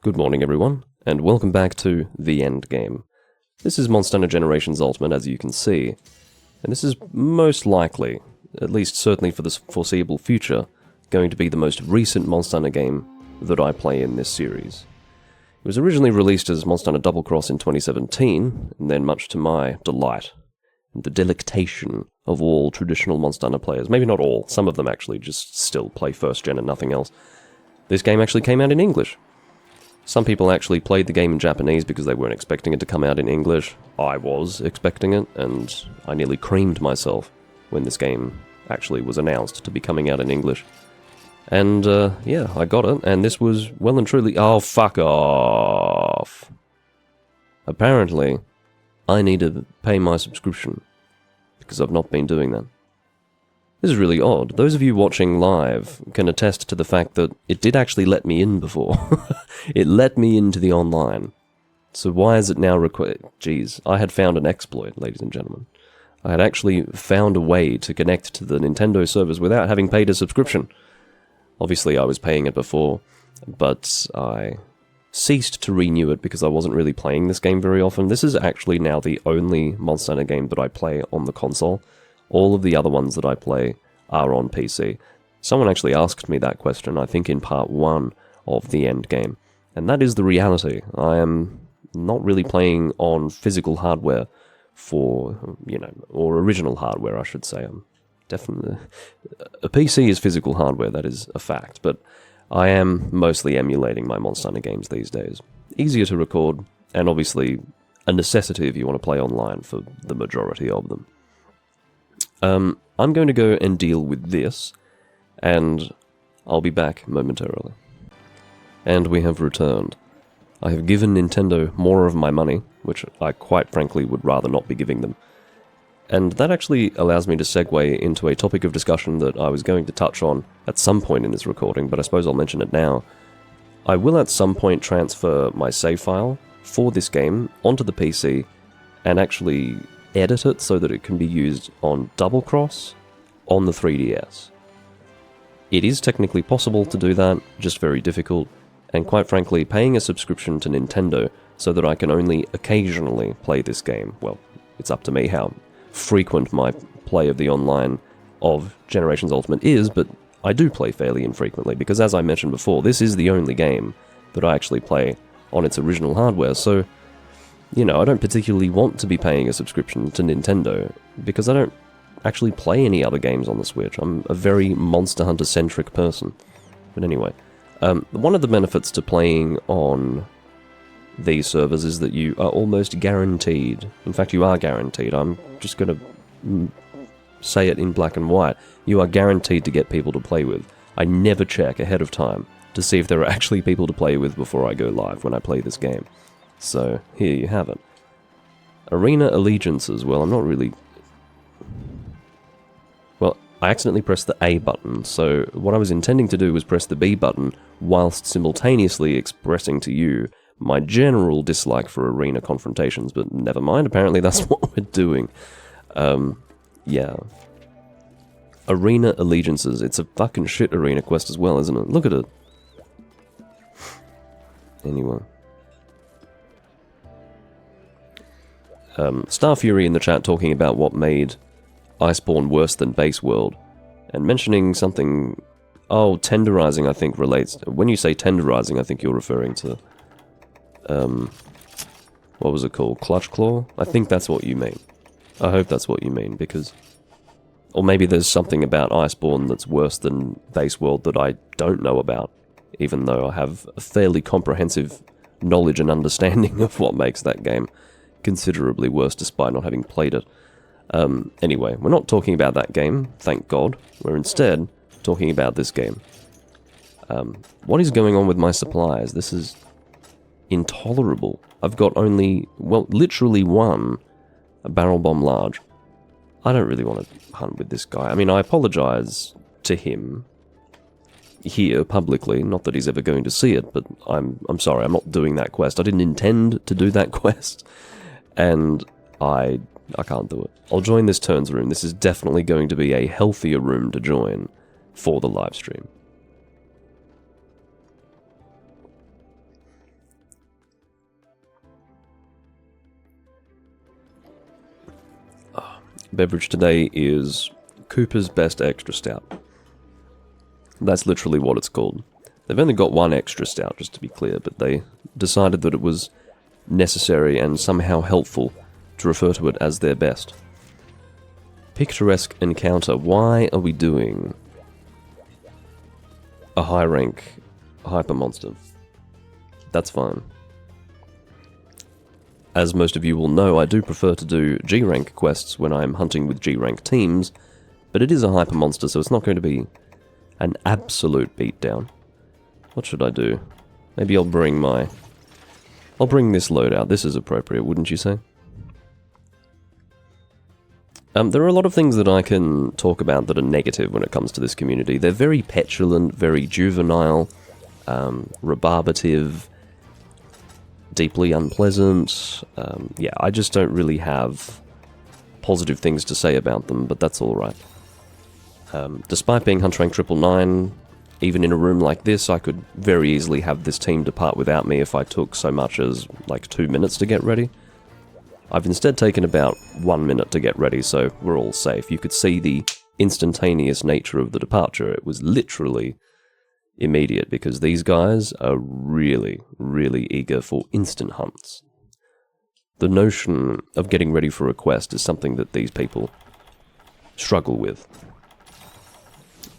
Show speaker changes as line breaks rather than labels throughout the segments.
Good morning, everyone, and welcome back to the Endgame. This is Monster Hunter Generations Ultimate, as you can see, and this is most likely, at least certainly for the foreseeable future, going to be the most recent Monster Hunter game that I play in this series. It was originally released as Monster Hunter Double Cross in 2017, and then much to my delight, and the delectation of all traditional Monster Hunter players, maybe not all, some of them actually just still play first gen and nothing else, this game actually came out in English. Some people actually played the game in Japanese because they weren't expecting it to come out in English. I was expecting it, and I nearly creamed myself when this game actually was announced to be coming out in English. And, yeah, I got it, and this was well and truly... Oh, fuck off! Apparently, I need to pay my subscription, because I've not been doing that. This is really odd. Those of you watching live can attest to the fact that it did actually let me in before. It let me into the online. So why is it now Jeez, I had found an exploit, ladies and gentlemen. I had actually found a way to connect to the Nintendo servers without having paid a subscription. Obviously, I was paying it before, but I ceased to renew it because I wasn't really playing this game very often. This is actually now the only Monster Hunter game that I play on the console. All of the other ones that I play are on PC. Someone actually asked me that question, I think in part 1 of the Endgame. And that is the reality. I am not really playing on physical hardware for, or original hardware, I should say. I'm definitely... A PC is physical hardware, that is a fact, but I am mostly emulating my Monster Hunter games these days. Easier to record, and obviously a necessity if you want to play online for the majority of them. I'm going to go and deal with this, and I'll be back momentarily. And we have returned. I have given Nintendo more of my money, which I quite frankly would rather not be giving them. And that actually allows me to segue into a topic of discussion that I was going to touch on at some point in this recording, but I suppose I'll mention it now. I will at some point transfer my save file for this game onto the PC and actually edit it so that it can be used on Double Cross on the 3DS. It is technically possible to do that, just very difficult, and quite frankly, paying a subscription to Nintendo so that I can only occasionally play this game, well, it's up to me how frequent my play of the online of Generations Ultimate is, but I do play fairly infrequently, because as I mentioned before, this is the only game that I actually play on its original hardware, so I don't particularly want to be paying a subscription to Nintendo, because I don't actually play any other games on the Switch. I'm a very Monster Hunter-centric person. But anyway, one of the benefits to playing on these servers is that you are almost guaranteed, in fact you are guaranteed, I'm just going to say it in black and white, you are guaranteed to get people to play with. I never check ahead of time to see if there are actually people to play with before I go live when I play this game. So, here you have it. Arena Allegiances, well, I'm not really... Well, I accidentally pressed the A button, so what I was intending to do was press the B button whilst simultaneously expressing to you my general dislike for arena confrontations, but never mind, apparently that's what we're doing. Yeah. Arena Allegiances, it's a fucking shit arena quest as well, isn't it? Look at it. Anyway. Star Fury in the chat talking about what made Iceborne worse than Base World, and mentioning something... Oh, tenderizing I think relates... When you say tenderizing, I think you're referring to... what was it called? Clutch Claw? I think that's what you mean. I hope that's what you mean, because... Or maybe there's something about Iceborne that's worse than Base World that I don't know about, even though I have a fairly comprehensive knowledge and understanding of what makes that game considerably worse despite not having played it. Anyway, we're not talking about that game, thank God. We're instead talking about this game. What is going on with my supplies? This is intolerable. I've got only, well, literally one barrel bomb large. I don't really want to hunt with this guy. I mean, I apologize to him here publicly, not that he's ever going to see it, but I'm sorry, I'm not doing that quest. I didn't intend to do that quest, and I can't do it. I'll join this turns room. This is definitely going to be a healthier room to join for the live stream. Beverage today is Cooper's Best Extra Stout. That's literally what it's called. They've only got one extra stout, just to be clear, but they decided that it was necessary and somehow helpful to refer to it as their best. Picturesque encounter. Why are we doing a high rank hyper monster? That's fine. As most of you will know, I do prefer to do G rank quests when I'm hunting with G rank teams, but it is a hyper monster, so it's not going to be an absolute beatdown. What should I do? Maybe I'll bring this loadout. This is appropriate, wouldn't you say? There are a lot of things that I can talk about that are negative when it comes to this community. They're very petulant, very juvenile, rebarbative, deeply unpleasant. Yeah, I just don't really have positive things to say about them, but that's alright. Despite being Hunter Rank 999, even in a room like this, I could very easily have this team depart without me if I took so much as, like, 2 minutes to get ready. I've instead taken about 1 minute to get ready, so we're all safe. You could see the instantaneous nature of the departure. It was literally immediate, because these guys are really, really eager for instant hunts. The notion of getting ready for a quest is something that these people struggle with.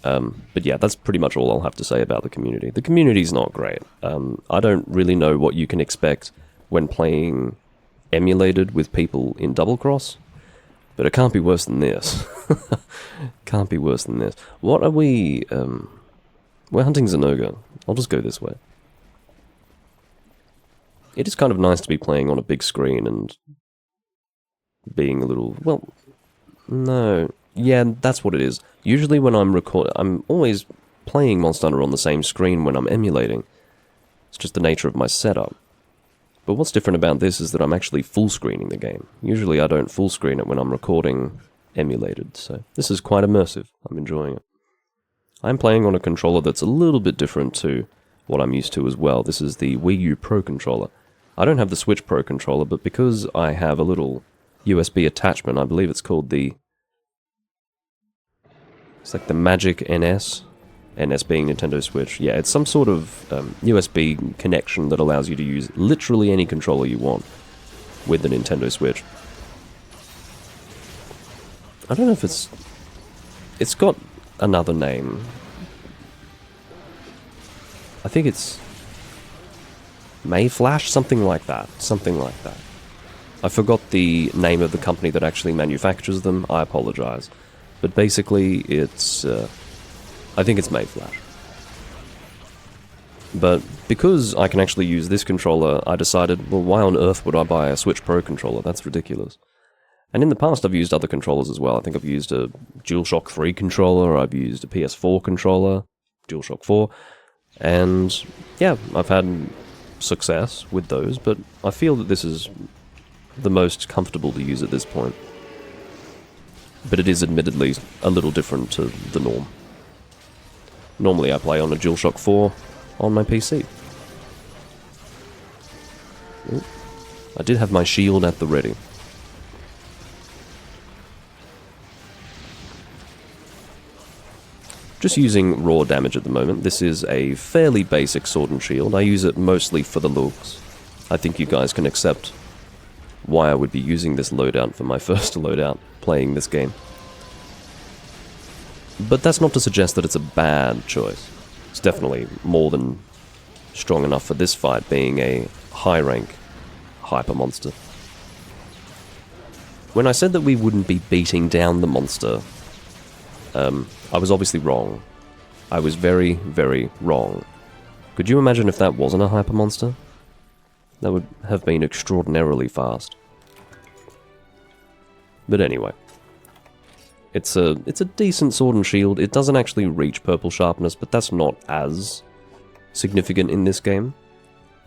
But yeah, that's pretty much all I'll have to say about the community. The community's not great. I don't really know what you can expect when playing emulated with people in Double Cross, but it can't be worse than this. Can't be worse than this. What are we... we're hunting Zenoga. I'll just go this way. It is kind of nice to be playing on a big screen and being a little... well, no... yeah, that's what it is. Usually when I'm I'm always playing Monster Hunter on the same screen when I'm emulating. It's just the nature of my setup. But what's different about this is that I'm actually full screening the game. Usually I don't full screen it when I'm recording emulated, so this is quite immersive. I'm enjoying it. I'm playing on a controller that's a little bit different to what I'm used to as well. This is the Wii U Pro controller. I don't have the Switch Pro controller, but because I have a little USB attachment, I believe it's called the... it's like the Magic NS. NS being Nintendo Switch. Yeah, it's some sort of USB connection that allows you to use literally any controller you want with the Nintendo Switch. I don't know if it's... it's got another name. I think it's... Mayflash? Something like that. Something like that. I forgot the name of the company that actually manufactures them. I apologize. But basically, it's... I think it's Mayflash. But because I can actually use this controller, I decided, well, why on earth would I buy a Switch Pro controller? That's ridiculous. And in the past, I've used other controllers as well. I think I've used a DualShock 3 controller, I've used a PS4 controller, DualShock 4, and yeah, I've had success with those, but I feel that this is the most comfortable to use at this point. But it is admittedly a little different to the norm. Normally I play on a DualShock 4 on my PC. Ooh. I did have my shield at the ready. Just using raw damage at the moment. This is a fairly basic sword and shield. I use it mostly for the looks. I think you guys can accept why I would be using this loadout for my first loadout playing this game. But that's not to suggest that it's a bad choice. It's definitely more than strong enough for this fight, being a high-rank hyper monster. When I said that we wouldn't be beating down the monster, I was obviously wrong. I was very, very wrong. Could you imagine if that wasn't a hyper monster? That would have been extraordinarily fast. But anyway. It's a decent sword and shield. It doesn't actually reach purple sharpness, but that's not as significant in this game.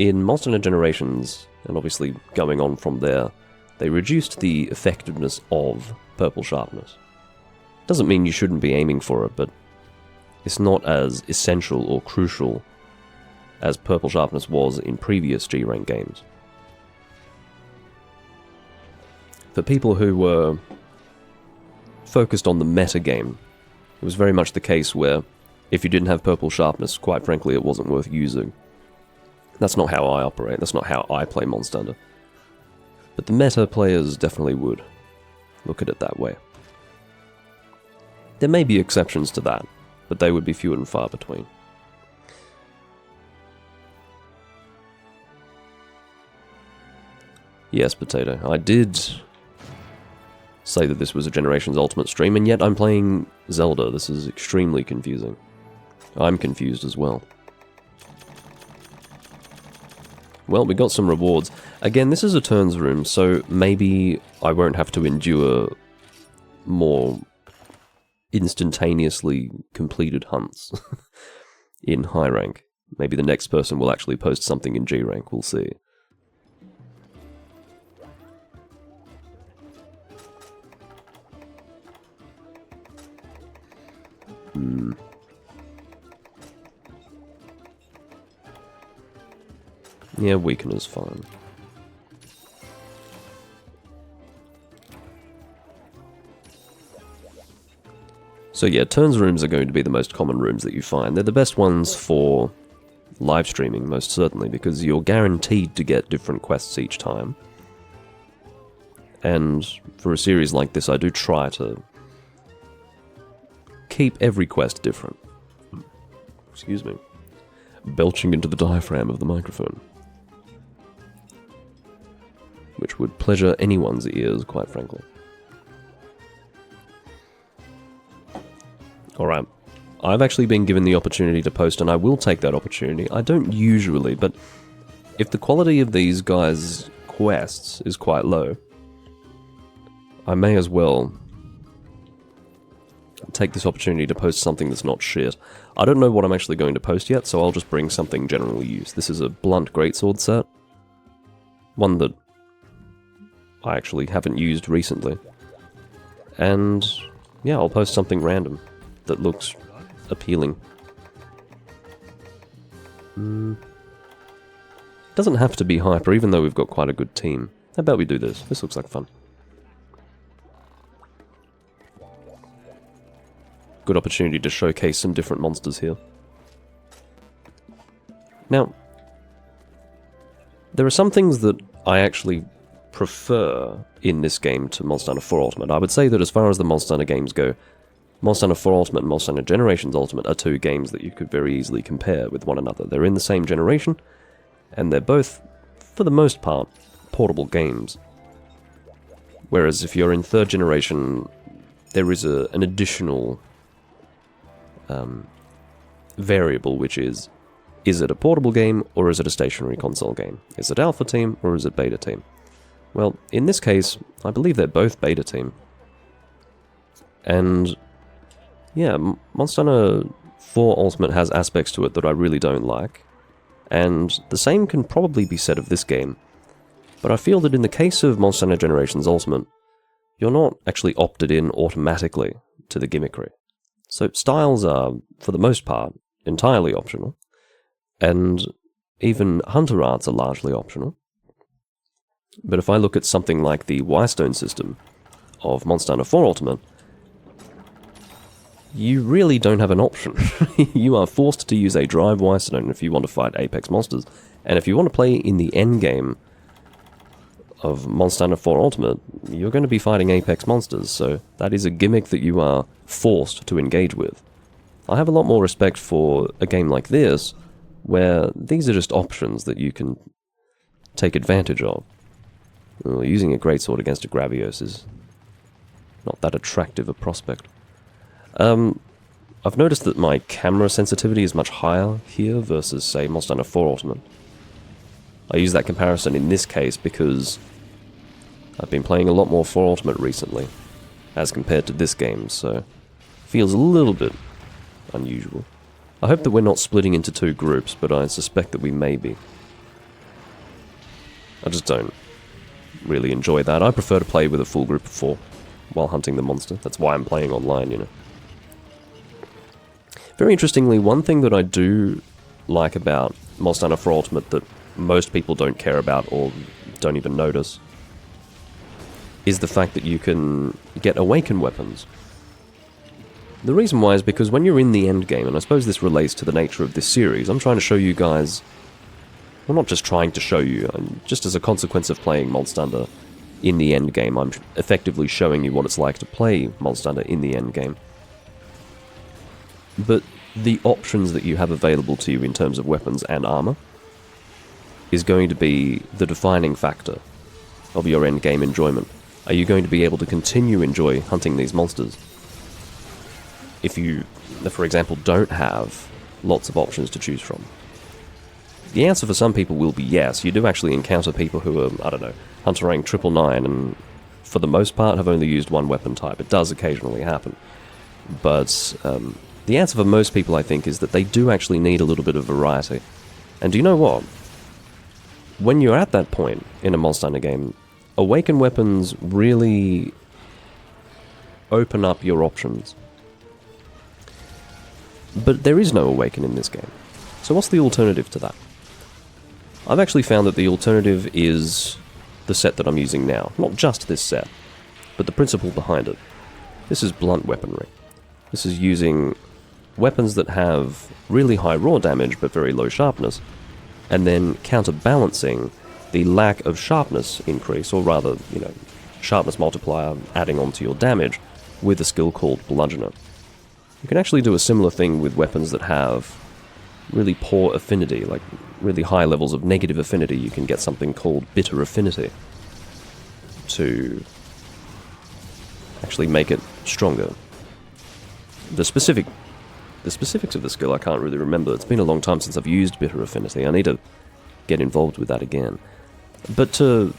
In Monster Hunter Generations, and obviously going on from there, they reduced the effectiveness of purple sharpness. Doesn't mean you shouldn't be aiming for it, but it's not as essential or crucial as purple sharpness was in previous G-rank games. For people who were focused on the meta game. It was very much the case where if you didn't have purple sharpness, quite frankly, it wasn't worth using. That's not how I operate, that's not how I play Monstander. But the meta players definitely would look at it that way. There may be exceptions to that, but they would be few and far between. Yes, Potato, I did say that this was a Generations Ultimate stream, and yet I'm playing Zelda. This is extremely confusing. I'm confused as well. Well, we got some rewards. Again, this is a turns room, so maybe I won't have to endure more instantaneously completed hunts in high rank. Maybe the next person will actually post something in G rank, we'll see. Yeah, Weakener's fine. So yeah, turns rooms are going to be the most common rooms that you find. They're the best ones for live streaming, most certainly, because you're guaranteed to get different quests each time. And for a series like this, I do try to keep every quest different. Excuse me. Belching into the diaphragm of the microphone. Which would pleasure anyone's ears, quite frankly. Alright, I've actually been given the opportunity to post, and I will take that opportunity. I don't usually, but if the quality of these guys' quests is quite low, I may as well take this opportunity to post something that's not shit. I don't know what I'm actually going to post yet, so I'll just bring something generally used. This is a blunt greatsword set. One that I actually haven't used recently. And yeah, I'll post something random that looks appealing. Doesn't have to be hyper, even though we've got quite a good team. How about we do this? This looks like fun. Good opportunity to showcase some different monsters here. Now, there are some things that I actually prefer in this game to Monster Hunter 4 Ultimate. I would say that as far as the Monster Hunter games go, Monster Hunter 4 Ultimate and Monster Hunter Generations Ultimate are two games that you could very easily compare with one another. They're in the same generation, and they're both, for the most part, portable games. Whereas if you're in third generation, there is an additional variable, which is it a portable game or is it a stationary console game? Is it Alpha Team or is it Beta Team? Well, in this case, I believe they're both Beta Team. And yeah, Monster Hunter 4 Ultimate has aspects to it that I really don't like, and the same can probably be said of this game. But I feel that in the case of Monster Hunter Generations Ultimate, you're not actually opted in automatically to the gimmickry. So styles are, for the most part, entirely optional, and even hunter arts are largely optional. But if I look at something like the Y-Stone system of Monster Hunter 4 Ultimate, you really don't have an option. You are forced to use a drive Y-Stone if you want to fight Apex monsters, and if you want to play in the endgame of Monster Hunter 4 Ultimate, you're going to be fighting Apex monsters, so that is a gimmick that you are forced to engage with. I have a lot more respect for a game like this, where these are just options that you can take advantage of. Well, using a greatsword against a Gravios is not that attractive a prospect. I've noticed that my camera sensitivity is much higher here versus, say, Monster Hunter 4 Ultimate. I use that comparison in this case because I've been playing a lot more 4 Ultimate recently, as compared to this game, so it feels a little bit unusual. I hope that we're not splitting into two groups, but I suspect that we may be. I just don't really enjoy that. I prefer to play with a full group of 4 while hunting the monster. That's why I'm playing online, you know. Very interestingly, one thing that I do like about Monster Hunter 4 Ultimate that most people don't care about or don't even notice is the fact that you can get awaken weapons. The reason why is because when you're in the endgame, and I suppose this relates to the nature of this series, I'm trying to show you guys... Well, not just trying to show you, just as a consequence of playing Monster Hunter in the endgame, I'm effectively showing you what it's like to play Monster Hunter in the endgame. But the options that you have available to you in terms of weapons and armor is going to be the defining factor of your endgame enjoyment. Are you going to be able to continue enjoy hunting these monsters? If you, for example, don't have lots of options to choose from. The answer for some people will be yes. You do actually encounter people who are, I don't know, Hunter rank 999 and for the most part have only used one weapon type. It does occasionally happen. But the answer for most people, I think, is that they do actually need a little bit of variety. And do you know what? When you're at that point in a Monster Hunter game, awaken weapons really open up your options. But there is no awaken in this game. So what's the alternative to that? I've actually found that the alternative is the set that I'm using now. Not just this set, but the principle behind it. This is blunt weaponry. This is using weapons that have really high raw damage but very low sharpness, and then counterbalancing the lack of sharpness increase, or rather, sharpness multiplier adding onto your damage with a skill called Bludgeoner. You can actually do a similar thing with weapons that have really poor affinity, like really high levels of negative affinity. You can get something called Bitter Affinity to actually make it stronger. The specifics of the skill I can't really remember. It's been a long time since I've used Bitter Affinity. I need to get involved with that again. But to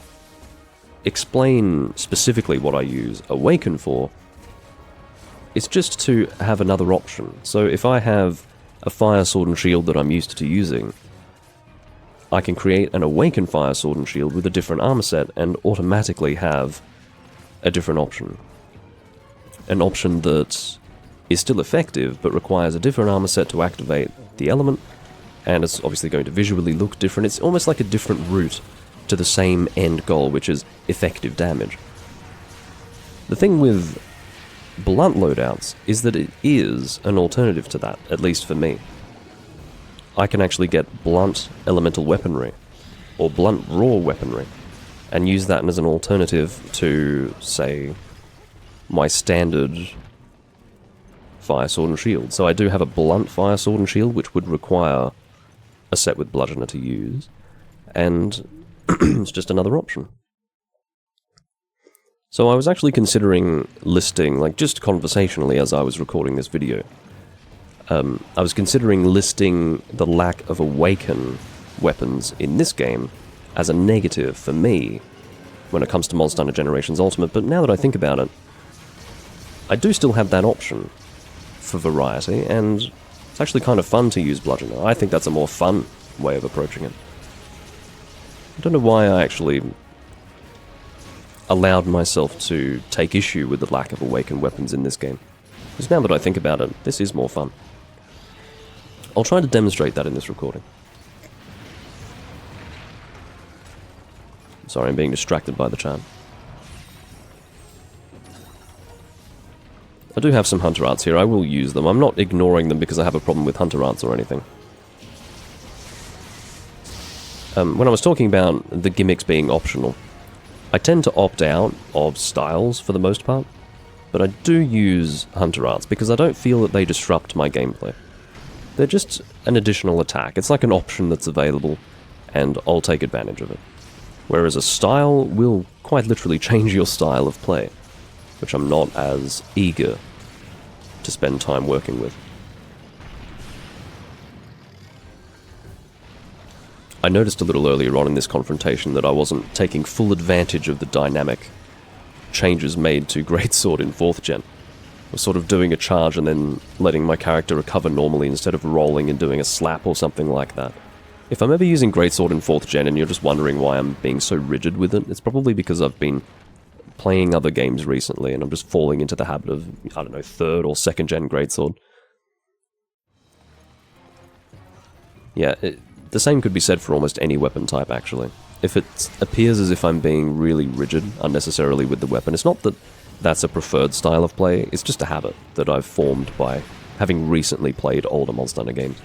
explain specifically what I use Awaken for, it's just to have another option. So if I have a Fire Sword and Shield that I'm used to using, I can create an Awaken Fire Sword and Shield with a different armor set and automatically have a different option. An option that is still effective, but requires a different armor set to activate the element, and it's obviously going to visually look different. It's almost like a different route to the same end goal, which is effective damage. The thing with blunt loadouts is that it is an alternative to that, at least for me. I can actually get blunt elemental weaponry, or blunt raw weaponry, and use that as an alternative to, say, my standard Fire Sword and Shield. So I do have a blunt Fire Sword and Shield, which would require a set with Bludgeoner to use, and it's just another option. So I was actually considering listing, like just conversationally as I was recording this video, I was considering listing the lack of Awaken weapons in this game as a negative for me when it comes to Monster Hunter Generations Ultimate, but now that I think about it, I do still have that option for variety, and it's actually kind of fun to use Bludgeoner. I think that's a more fun way of approaching it. I don't know why I actually allowed myself to take issue with the lack of Awakened weapons in this game, because now that I think about it, this is more fun. I'll try to demonstrate that in this recording. Sorry, I'm being distracted by the chat. I do have some Hunter Arts here, I will use them. I'm not ignoring them because I have a problem with Hunter Arts or anything. When I was talking about the gimmicks being optional, I tend to opt out of styles for the most part, but I do use Hunter Arts because I don't feel that they disrupt my gameplay. They're just an additional attack. It's like an option that's available, and I'll take advantage of it. Whereas a style will quite literally change your style of play, which I'm not as eager to spend time working with. I noticed a little earlier on in this confrontation that I wasn't taking full advantage of the dynamic changes made to Greatsword in 4th gen. I was sort of doing a charge and then letting my character recover normally instead of rolling and doing a slap or something like that. If I'm ever using Greatsword in 4th gen and you're just wondering why I'm being so rigid with it, it's probably because I've been playing other games recently and I'm just falling into the habit of, I don't know, 3rd or 2nd gen Greatsword. Yeah, the same could be said for almost any weapon type, actually. if it appears as if I'm being really rigid unnecessarily with the weapon, it's not that that's a preferred style of play, it's just a habit that I've formed by having recently played older Monster Hunter games.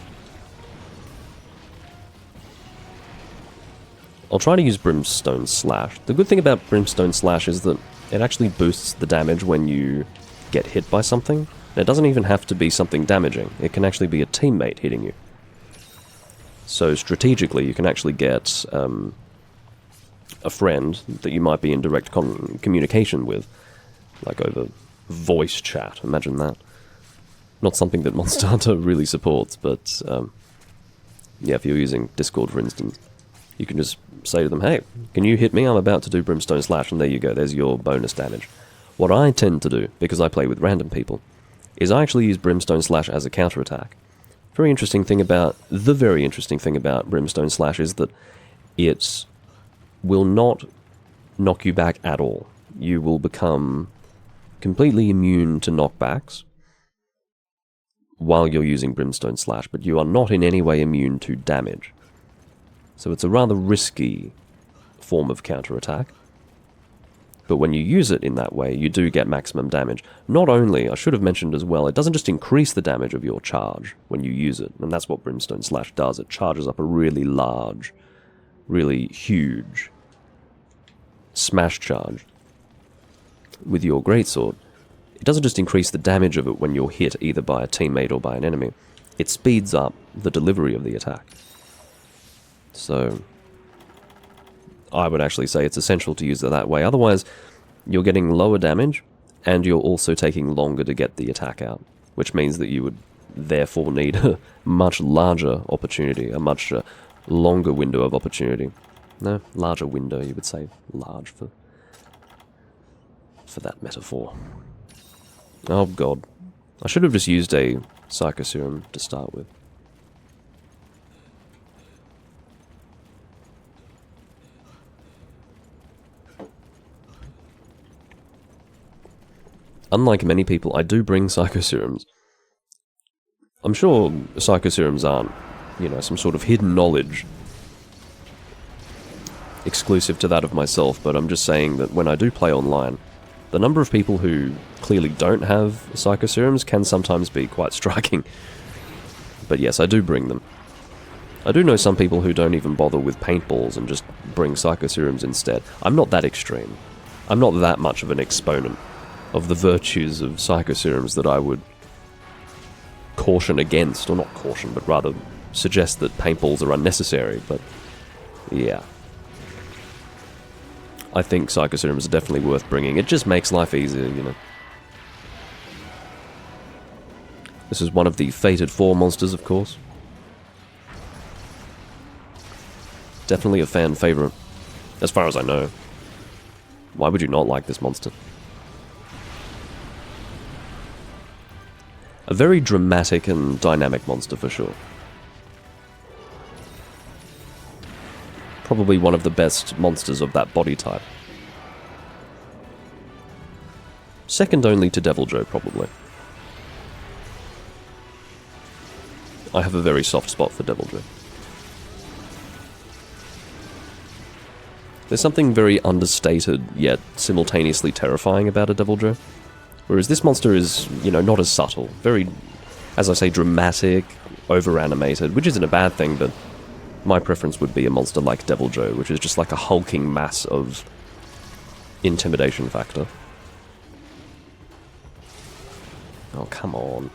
I'll try to use Brimstone Slash. The good thing about Brimstone Slash is that it actually boosts the damage when you get hit by something. And it doesn't even have to be something damaging, it can actually be a teammate hitting you. So strategically, you can actually get a friend that you might be in direct communication with, like over voice chat, imagine that. Not something that Monster Hunter really supports, but yeah, if you're using Discord, for instance, you can just say to them, hey, can you hit me? I'm about to do Brimstone Slash, and there you go, there's your bonus damage. What I tend to do, because I play with random people, is I actually use Brimstone Slash as a counterattack. The very interesting thing about Brimstone Slash is that it will not knock you back at all. You will become completely immune to knockbacks while you're using Brimstone Slash, but you are not in any way immune to damage. So it's a rather risky form of counterattack. But when you use it in that way, you do get maximum damage. Not only, I should have mentioned as well, it doesn't just increase the damage of your charge when you use it, and that's what Brimstone Slash does. It charges up a really large, really huge smash charge with your greatsword. It doesn't just increase the damage of it when you're hit either by a teammate or by an enemy. It speeds up the delivery of the attack. So I would actually say it's essential to use it that way. Otherwise, you're getting lower damage, and you're also taking longer to get the attack out, which means that you would therefore need a much larger opportunity, a much longer window of opportunity. No, larger window, you would say. Large for that metaphor. Oh god. I should have just used a Psycho Serum to start with. Unlike many people, I do bring Psycho Serums. I'm sure Psycho Serums aren't, some sort of hidden knowledge exclusive to that of myself, but I'm just saying that when I do play online, the number of people who clearly don't have Psycho Serums can sometimes be quite striking. But yes, I do bring them. I do know some people who don't even bother with paintballs and just bring Psycho Serums instead. I'm not that extreme. I'm not that much of an exponent of the virtues of Psycho Serums that I would caution against, or not caution, but rather suggest that paintballs are unnecessary, but yeah. I think Psycho Serums are definitely worth bringing. It just makes life easier, This is one of the Fated 4 monsters, of course. Definitely a fan favorite, as far as I know. Why would you not like this monster? A very dramatic and dynamic monster for sure. Probably one of the best monsters of that body type. Second only to Deviljho, probably. I have a very soft spot for Deviljho. There's something very understated, yet simultaneously terrifying about a Deviljho. Whereas this monster is, not as subtle. Very, as I say, dramatic, over-animated, which isn't a bad thing, but my preference would be a monster like Deviljho, which is just like a hulking mass of intimidation factor. Oh, come on.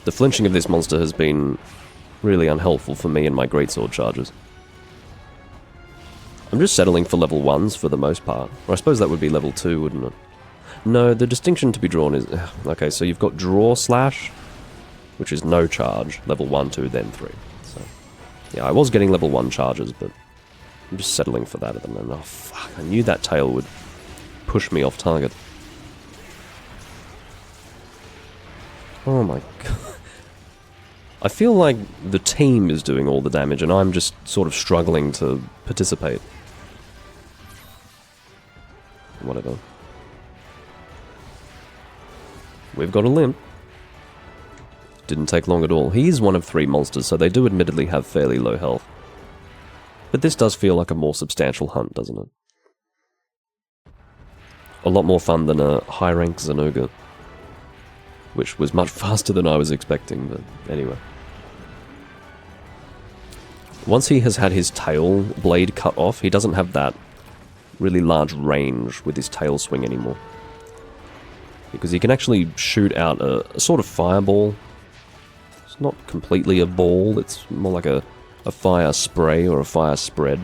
The flinching of this monster has been really unhelpful for me in my greatsword charges. I'm just settling for level 1s for the most part. Or I suppose that would be level 2, wouldn't it? No, the distinction to be drawn is... Okay, so you've got Draw Slash, which is no charge, level 1, 2, then 3. So, yeah, I was getting level 1 charges, but I'm just settling for that at the moment. Oh, fuck, I knew that tail would push me off target. Oh my god. I feel like the team is doing all the damage, and I'm just sort of struggling to participate. Whatever. We've got a limp. Didn't take long at all. He is one of 3 monsters, so they do admittedly have fairly low health. But this does feel like a more substantial hunt, doesn't it? A lot more fun than a high-rank Zenoga, which was much faster than I was expecting, but anyway. Once he has had his tail blade cut off, he doesn't have that really large range with his tail swing anymore. Because he can actually shoot out a sort of fireball. It's not completely a ball, it's more like a fire spray or a fire spread.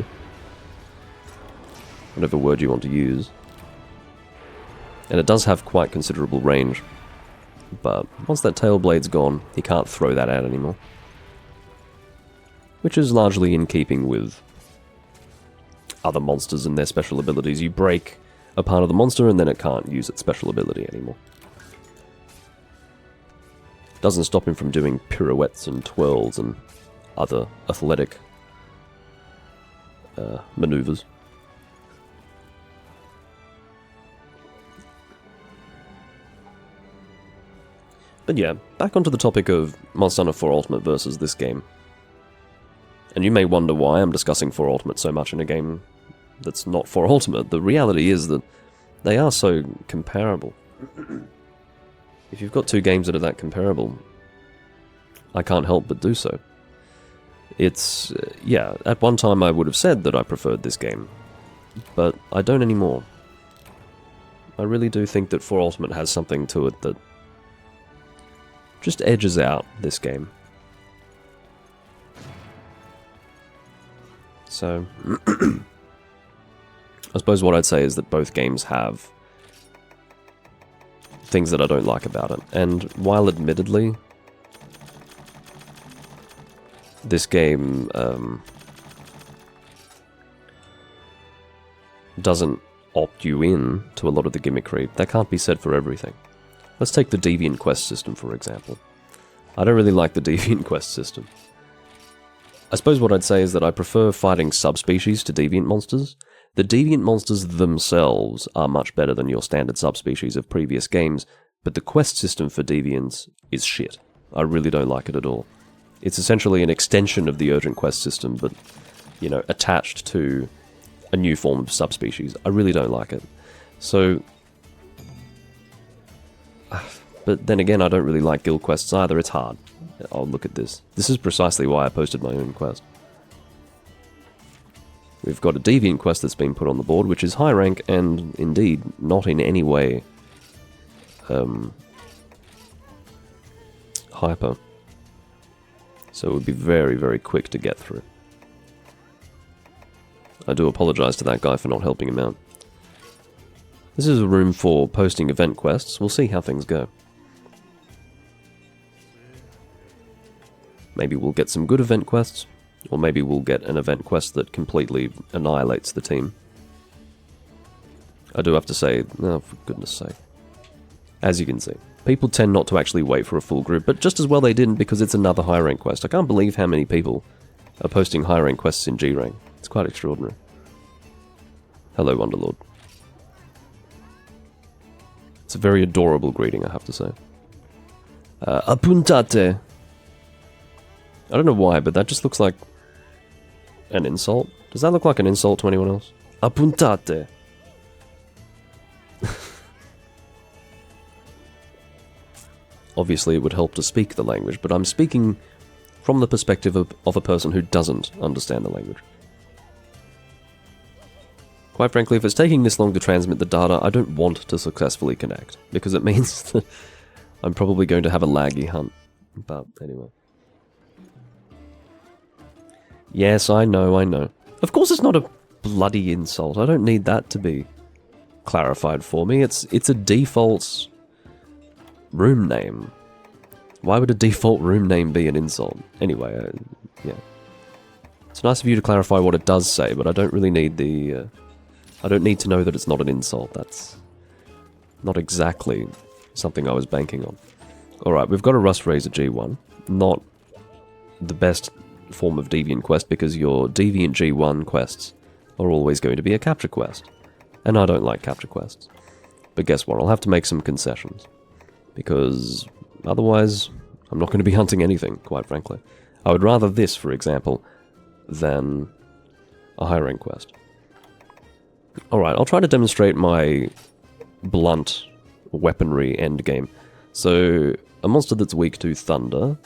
Whatever word you want to use. And it does have quite considerable range. But once that tail blade's gone, he can't throw that out anymore. Which is largely in keeping with other monsters and their special abilities. You break a part of the monster and then it can't use its special ability anymore. Doesn't stop him from doing pirouettes and twirls and other athletic maneuvers. But yeah, back onto the topic of Monster Hunter 4 Ultimate versus this game. And you may wonder why I'm discussing 4 Ultimate so much in a game that's not 4 Ultimate. The reality is that they are so comparable. If you've got two games that are that comparable, I can't help but do so. It's, yeah, at one time I would have said that I preferred this game, but I don't anymore. I really do think that 4 Ultimate has something to it that just edges out this game. So, I suppose what I'd say is that both games have things that I don't like about it. And while admittedly, this game doesn't opt you in to a lot of the gimmickry, that can't be said for everything. Let's take the Deviant Quest system, for example. I don't really like the Deviant Quest system. I suppose what I'd say is that I prefer fighting subspecies to deviant monsters. The deviant monsters themselves are much better than your standard subspecies of previous games, but the quest system for deviants is shit. I really don't like it at all. It's essentially an extension of the urgent quest system, but, you know, attached to a new form of subspecies. I really don't like it. So, but then again, I don't really like guild quests either. It's hard. Oh, look at this. This is precisely why I posted my own quest. We've got a deviant quest that's been put on the board, which is high rank, and indeed not in any way hyper. So it would be very, very quick to get through. I do apologize to that guy for not helping him out. This is a room for posting event quests. We'll see how things go. Maybe we'll get some good event quests, or maybe we'll get an event quest that completely annihilates the team. I do have to say, oh, for goodness sake. As you can see, people tend not to actually wait for a full group, but just as well they didn't, because it's another high rank quest. I can't believe how many people are posting high rank quests in G rank. It's quite extraordinary. Hello, Wonderlord. It's a very adorable greeting, I have to say. Apuntate. I don't know why, but that just looks like an insult. Does that look like an insult to anyone else? Apuntate. Obviously, it would help to speak the language, but I'm speaking from the perspective of a person who doesn't understand the language. Quite frankly, if it's taking this long to transmit the data, I don't want to successfully connect, because it means that I'm probably going to have a laggy hunt. But anyway. Yes, I know. Of course it's not a bloody insult. I don't need that to be clarified for me. It's a default room name. Why would a default room name be an insult? Anyway, yeah. It's nice of you to clarify what it does say, but I don't really need the... I don't need to know that it's not an insult. That's not exactly something I was banking on. Alright, we've got a Rust Razor G1. Not the best form of Deviant Quest, because your Deviant G1 quests are always going to be a capture quest. And I don't like capture quests. But guess what? I'll have to make some concessions. Because otherwise, I'm not going to be hunting anything, quite frankly. I would rather this, for example, than a high rank quest. Alright, I'll try to demonstrate my blunt weaponry endgame. So, a monster that's weak to thunder.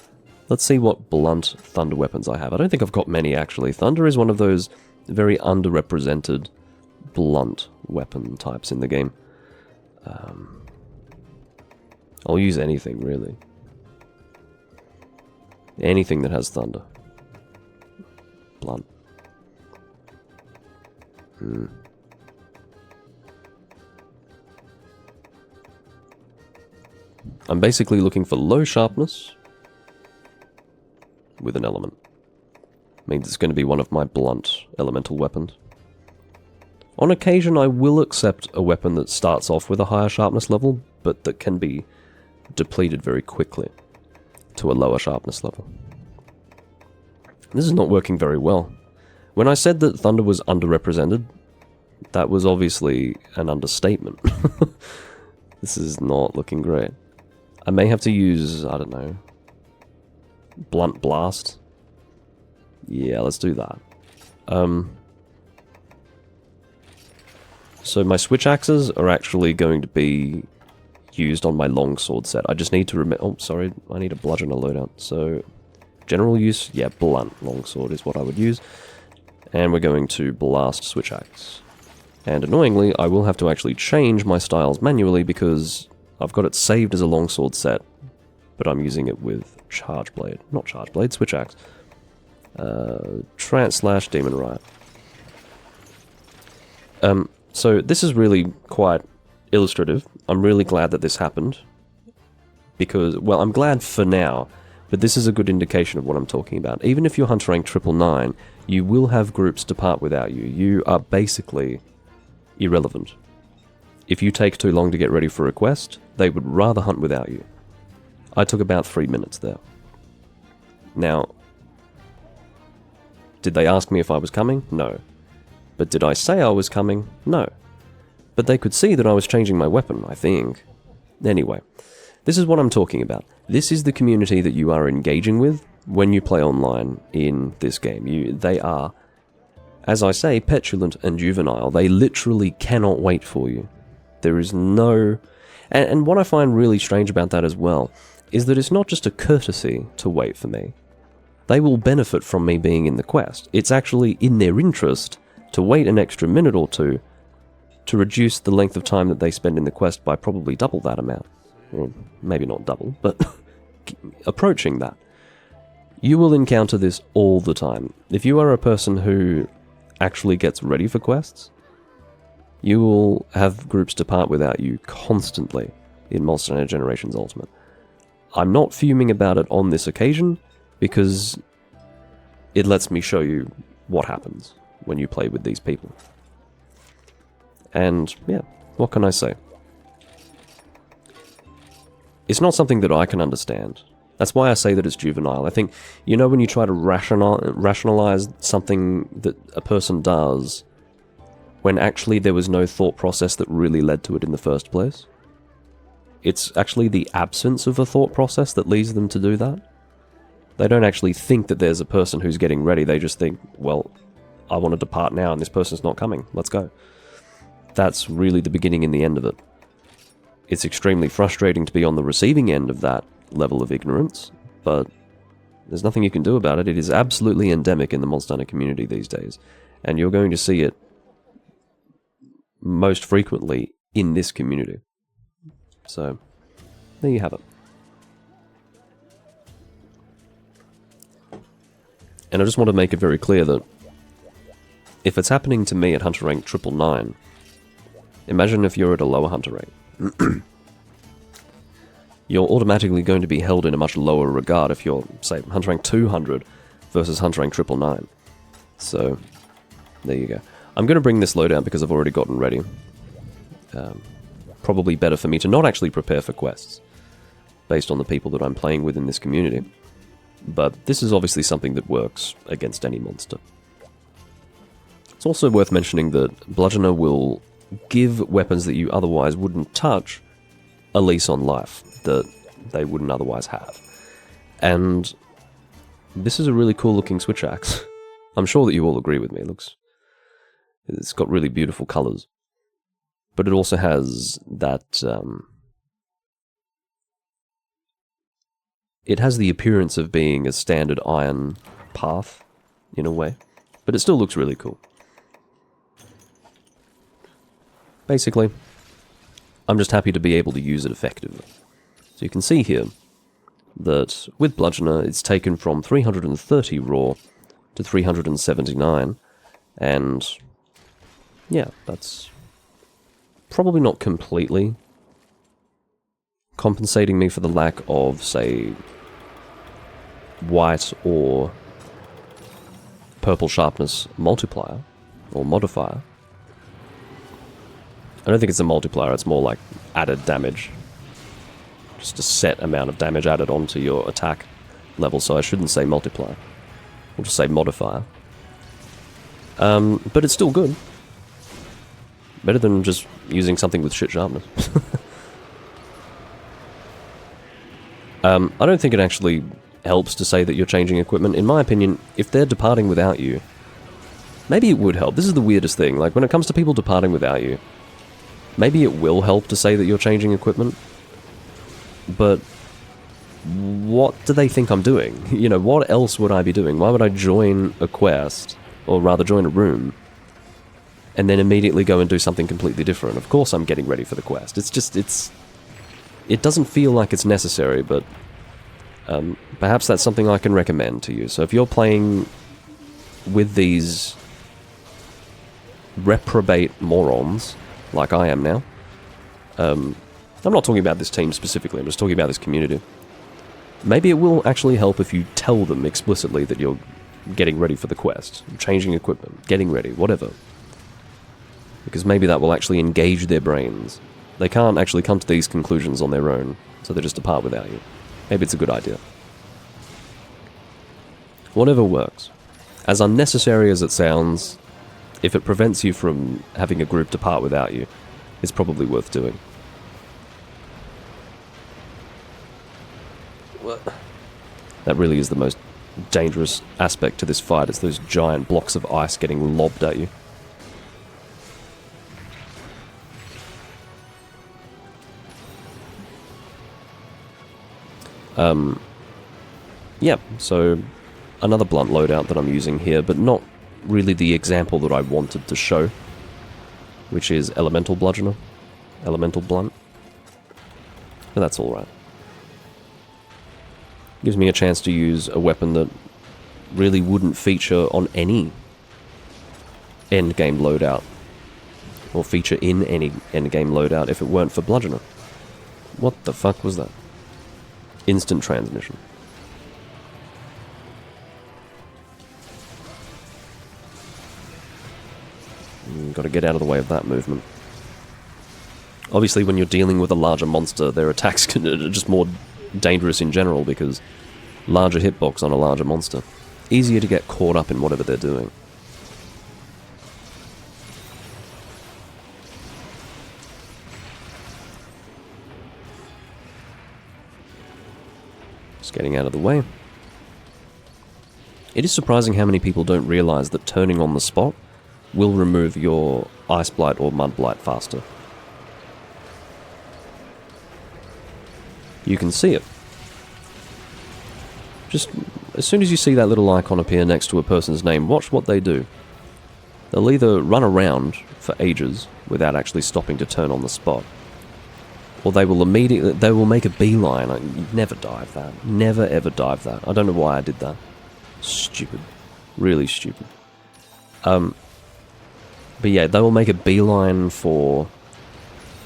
Let's see what blunt thunder weapons I have. I don't think I've got many, actually. Thunder is one of those very underrepresented blunt weapon types in the game. I'll use anything, really. Anything that has thunder. Blunt. I'm basically looking for low sharpness with an element. Means it's going to be one of my blunt elemental weapons. On occasion, I will accept a weapon that starts off with a higher sharpness level, but that can be depleted very quickly to a lower sharpness level. This is not working very well. When I said that thunder was underrepresented, that was obviously an understatement. This is not looking great. I may have to use, I don't know, blunt blast. Yeah, let's do that. So my switch axes are actually going to be used on my longsword set. I just need to remember... Oh, sorry, I need a bludgeoner loadout. So, general use, yeah, blunt longsword is what I would use. And we're going to blast switch axe. And annoyingly, I will have to actually change my styles manually because I've got it saved as a longsword set, but I'm using it with charge blade. Not charge blade, switch axe. Trance slash demon riot. So this is really quite illustrative. I'm really glad that this happened. Because, well, I'm glad for now, but this is a good indication of what I'm talking about. Even if you're hunter rank 999, you will have groups depart without you. You are basically irrelevant. If you take too long to get ready for a quest, they would rather hunt without you. I took about 3 minutes there. Now, did they ask me if I was coming? No. But did I say I was coming? No. But they could see that I was changing my weapon, I think. Anyway, this is what I'm talking about. This is the community that you are engaging with when you play online in this game. They are, as I say, petulant and juvenile. They literally cannot wait for you. There is no... And what I find really strange about that as well is that it's not just a courtesy to wait for me. They will benefit from me being in the quest. It's actually in their interest to wait an extra minute or two to reduce the length of time that they spend in the quest by probably double that amount. Or maybe not double, but approaching that. You will encounter this all the time. If you are a person who actually gets ready for quests, you will have groups depart without you constantly in Monster Hunter Generations Ultimate. I'm not fuming about it on this occasion, because it lets me show you what happens when you play with these people. And, yeah, what can I say? It's not something that I can understand. That's why I say that it's juvenile. I think, you know, when you try to rationalize something that a person does, when actually there was no thought process that really led to it in the first place? It's actually the absence of a thought process that leads them to do that. They don't actually think that there's a person who's getting ready. They just think, well, I want to depart now and this person's not coming. Let's go. That's really the beginning and the end of it. It's extremely frustrating to be on the receiving end of that level of ignorance, but there's nothing you can do about it. It is absolutely endemic in the Monster Hunter community these days, and you're going to see it most frequently in this community. So, there you have it. And I just want to make it very clear that if it's happening to me at Hunter Rank 999, imagine if you're at a lower Hunter rank. You're automatically going to be held in a much lower regard if you're, say, Hunter Rank 200 versus Hunter Rank 999. So, there you go. I'm going to bring this loadout because I've already gotten ready. Probably better for me to not actually prepare for quests, based on the people that I'm playing with in this community. But this is obviously something that works against any monster. It's also worth mentioning that Bludgeoner will give weapons that you otherwise wouldn't touch a lease on life that they wouldn't otherwise have. And this is a really cool looking switch axe. I'm sure that you all agree with me. It looks It's got really beautiful colours. But it also has that... it has the appearance of being a standard iron path, in a way. But it still looks really cool. Basically, I'm just happy to be able to use it effectively. So you can see here that with Bludgeoner, it's taken from 330 raw to 379, and yeah, that's probably not completely compensating me for the lack of, say, white or purple sharpness multiplier, or modifier. I don't think it's a multiplier, it's more like added damage. Just a set amount of damage added onto your attack level, so I shouldn't say multiplier. We'll just say modifier. But it's still good. Better than just using something with shit sharpness. I don't think it actually helps to say that you're changing equipment. In my opinion, if they're departing without you, maybe it would help. This is the weirdest thing. Like, when it comes to people departing without you, maybe it will help to say that you're changing equipment. But what do they think I'm doing? You know, what else would I be doing? Why would I join a quest, or rather join a room, and then immediately go and do something completely different? Of course I'm getting ready for the quest. It's just, it doesn't feel like it's necessary, but perhaps that's something I can recommend to you. So if you're playing with these reprobate morons, like I am now, I'm not talking about this team specifically, I'm just talking about this community. Maybe it will actually help if you tell them explicitly that you're getting ready for the quest, changing equipment, getting ready, whatever. Because maybe that will actually engage their brains. They can't actually come to these conclusions on their own, so they just depart without you. Maybe it's a good idea. Whatever works. As unnecessary as it sounds, if it prevents you from having a group depart without you, it's probably worth doing. That really is the most dangerous aspect to this fight. It's those giant blocks of ice getting lobbed at you. Yeah, so another blunt loadout that I'm using here, but not really the example that I wanted to show, which is Elemental Bludgeoner, Elemental Blunt. But that's alright. Gives me a chance to use a weapon that really wouldn't feature on any endgame loadout, or feature in any endgame loadout if it weren't for Bludgeoner. What the fuck was that? Instant transmission. Got to get out of the way of that movement. Obviously, when you're dealing with a larger monster, their attacks are just more dangerous in general because larger hitbox on a larger monster. Easier to get caught up in whatever they're doing. Just getting out of the way. It is surprising how many people don't realize that turning on the spot will remove your Ice Blight or Mud Blight faster. You can see it. Just as soon as you see that little icon appear next to a person's name, watch what they do. They'll either run around for ages without actually stopping to turn on the spot, or they will make a beeline. I never dive that. Never ever dive that. I don't know why I did that. Stupid. Really stupid. But yeah, they will make a beeline for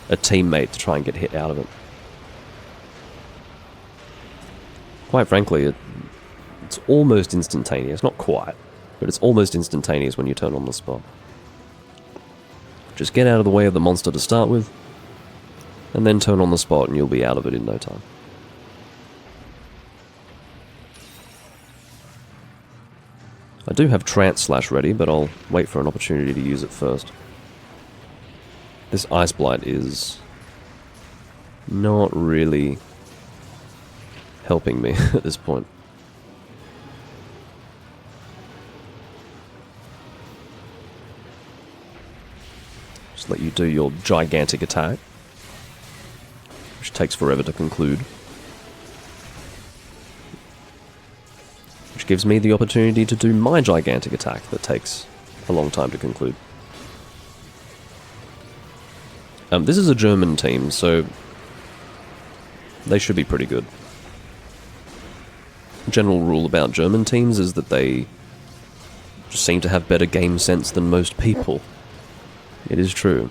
a teammate to try and get hit out of it. Quite frankly, it's almost instantaneous. Not quite, but it's almost instantaneous when you turn on the spot. Just get out of the way of the monster to start with, and then turn on the spot and you'll be out of it in no time. I do have Trance Slash ready, but I'll wait for an opportunity to use it first. This Ice Blight is not really helping me at this point. Just let you do your gigantic attack, which takes forever to conclude. Which gives me the opportunity to do my gigantic attack that takes a long time to conclude. This is a German team, so they should be pretty good. General rule about German teams is that they just seem to have better game sense than most people. It is true.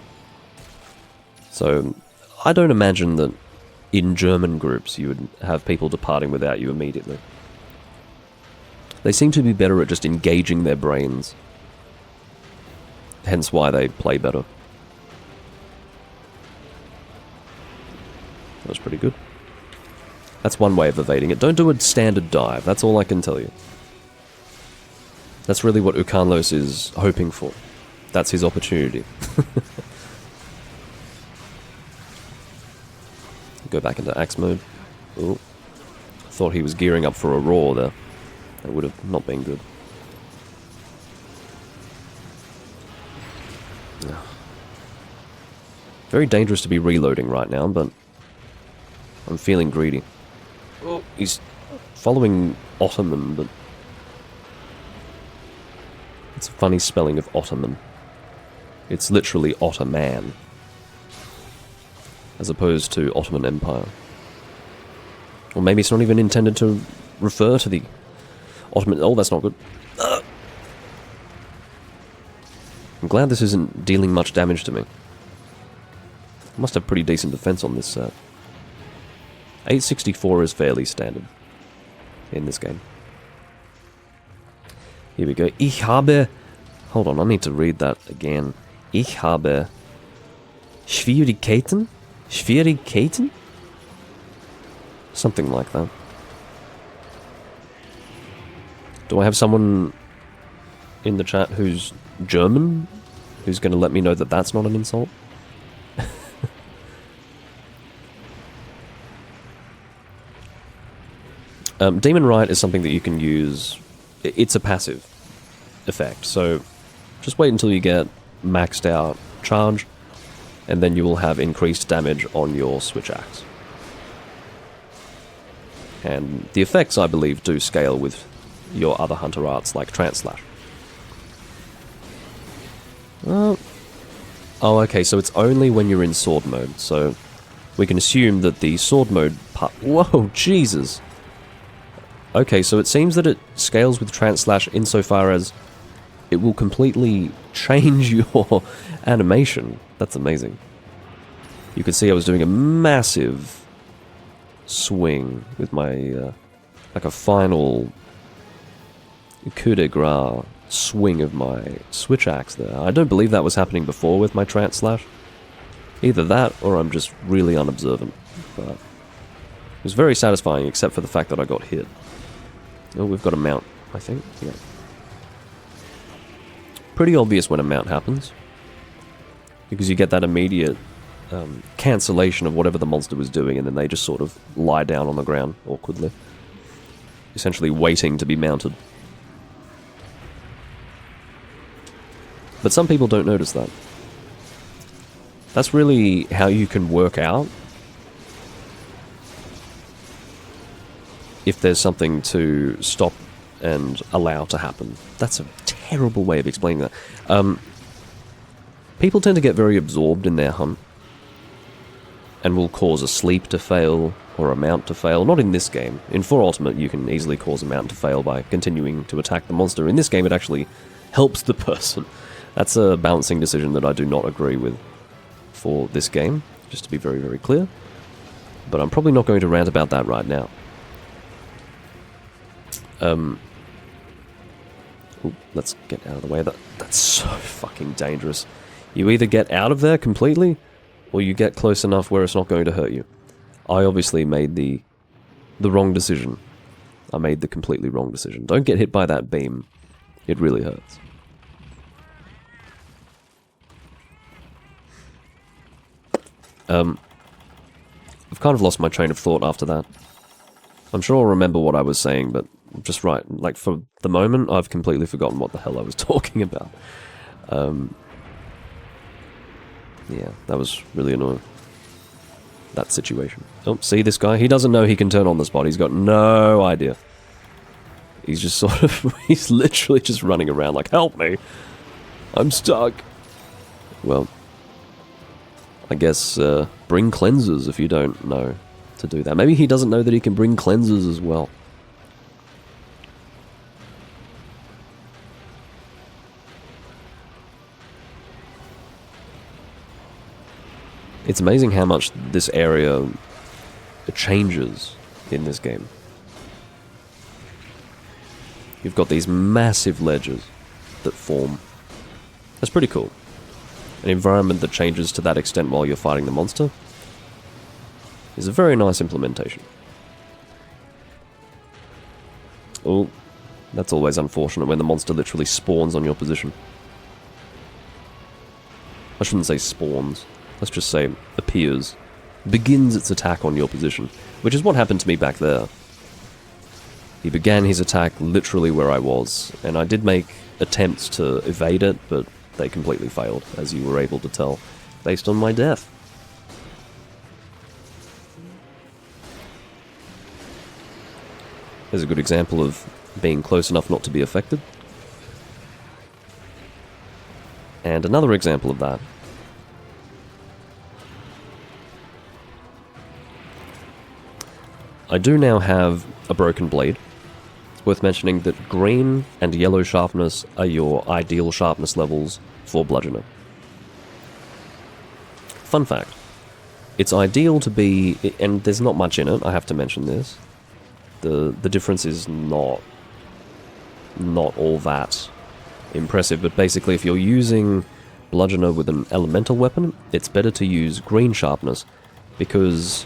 So, I don't imagine that in German groups you would have people departing without you immediately. They seem to be better at just engaging their brains. Hence why they play better. That was pretty good. That's one way of evading it. Don't do a standard dive, that's all I can tell you. That's really what Ukanlos is hoping for. That's his opportunity. Go back into axe mode. Ooh. Thought he was gearing up for a roar there. That would have not been good. Very dangerous to be reloading right now, but I'm feeling greedy. Oh, he's following Ottoman, but it's a funny spelling of Ottoman. It's literally Ottoman, as opposed to Ottoman Empire. Or maybe it's not even intended to refer to the Ottoman... Oh, that's not good. I'm glad this isn't dealing much damage to me. I must have pretty decent defense on this set. 864 is fairly standard in this game. Here we go. Ich habe... Hold on, I need to read that again. Ich habe... Schwierigkeiten? Schwierigkeiten? Something like that. Do I have someone in the chat who's German? Who's going to let me know that that's not an insult? Demon Rite is something that you can use. It's a passive effect, so just wait until you get maxed out charge, and then you will have increased damage on your switch axe. And the effects, I believe, do scale with your other hunter arts like Translash. Oh, okay, so it's only when you're in sword mode, so we can assume that the sword mode part... Whoa, Jesus! Okay, so it seems that it scales with Translash insofar as it will completely change your animation. That's amazing. You can see I was doing a massive swing with my, like a final coup de grace swing of my switch axe there. I don't believe that was happening before with my Translash. Either that, or I'm just really unobservant. But it was very satisfying, except for the fact that I got hit. Oh, we've got a mount, I think. Yeah. Pretty obvious when a mount happens, because you get that immediate cancellation of whatever the monster was doing, and then they just sort of lie down on the ground awkwardly, essentially waiting to be mounted. But some people don't notice that. That's really how you can work out if there's something to stop and allow to happen. That's a terrible way of explaining that. People tend to get very absorbed in their hunt and will cause a sleep to fail or a mount to fail. Not in this game. In 4 Ultimate, you can easily cause a mount to fail by continuing to attack the monster. In this game, it actually helps the person. That's a balancing decision that I do not agree with for this game, just to be very, very clear. But I'm probably not going to rant about that right now. Ooh, let's get out of the way. That's so fucking dangerous. You either get out of there completely, or you get close enough where it's not going to hurt you. I obviously made the wrong decision. I made the completely wrong decision. Don't get hit by that beam. It really hurts. I've kind of lost my train of thought after that. I'm sure I'll remember what I was saying, but just right, like for the moment, I've completely forgotten what the hell I was talking about. Yeah, that was really annoying. That situation. Oh, see this guy? He doesn't know he can turn on the spot. He's got no idea. He's just sort of... he's literally just running around like, help me! I'm stuck! Well, I guess bring cleansers if you don't know to do that. Maybe he doesn't know that he can bring cleansers as well. It's amazing how much this area changes in this game. You've got these massive ledges that form. That's pretty cool. An environment that changes to that extent while you're fighting the monster is a very nice implementation. Oh, that's always unfortunate when the monster literally spawns on your position. I shouldn't say spawns. Let's just say appears, begins its attack on your position, which is what happened to me back there. He began his attack literally where I was, and I did make attempts to evade it, but they completely failed, as you were able to tell, based on my death. There's a good example of being close enough not to be affected. And another example of that. I do now have a broken blade. It's worth mentioning that green and yellow sharpness are your ideal sharpness levels for bludgeoner. Fun fact. It's ideal to be, and there's not much in it, I have to mention this. The difference is not all that impressive, but basically if you're using bludgeoner with an elemental weapon, it's better to use green sharpness, because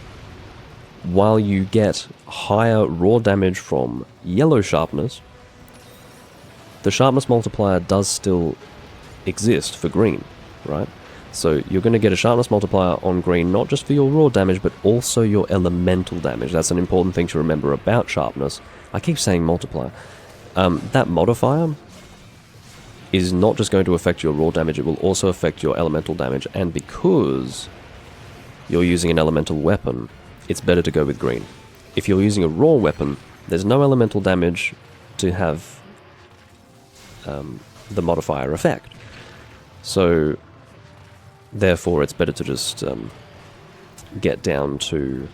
while you get higher raw damage from yellow sharpness, the sharpness multiplier does still exist for green, right? So you're going to get a sharpness multiplier on green, not just for your raw damage, but also your elemental damage. That's an important thing to remember about sharpness. I keep saying multiplier. That modifier is not just going to affect your raw damage, it will also affect your elemental damage, and because you're using an elemental weapon, it's better to go with green. If you're using a raw weapon, there's no elemental damage to have the modifier effect. So, therefore, it's better to just get down to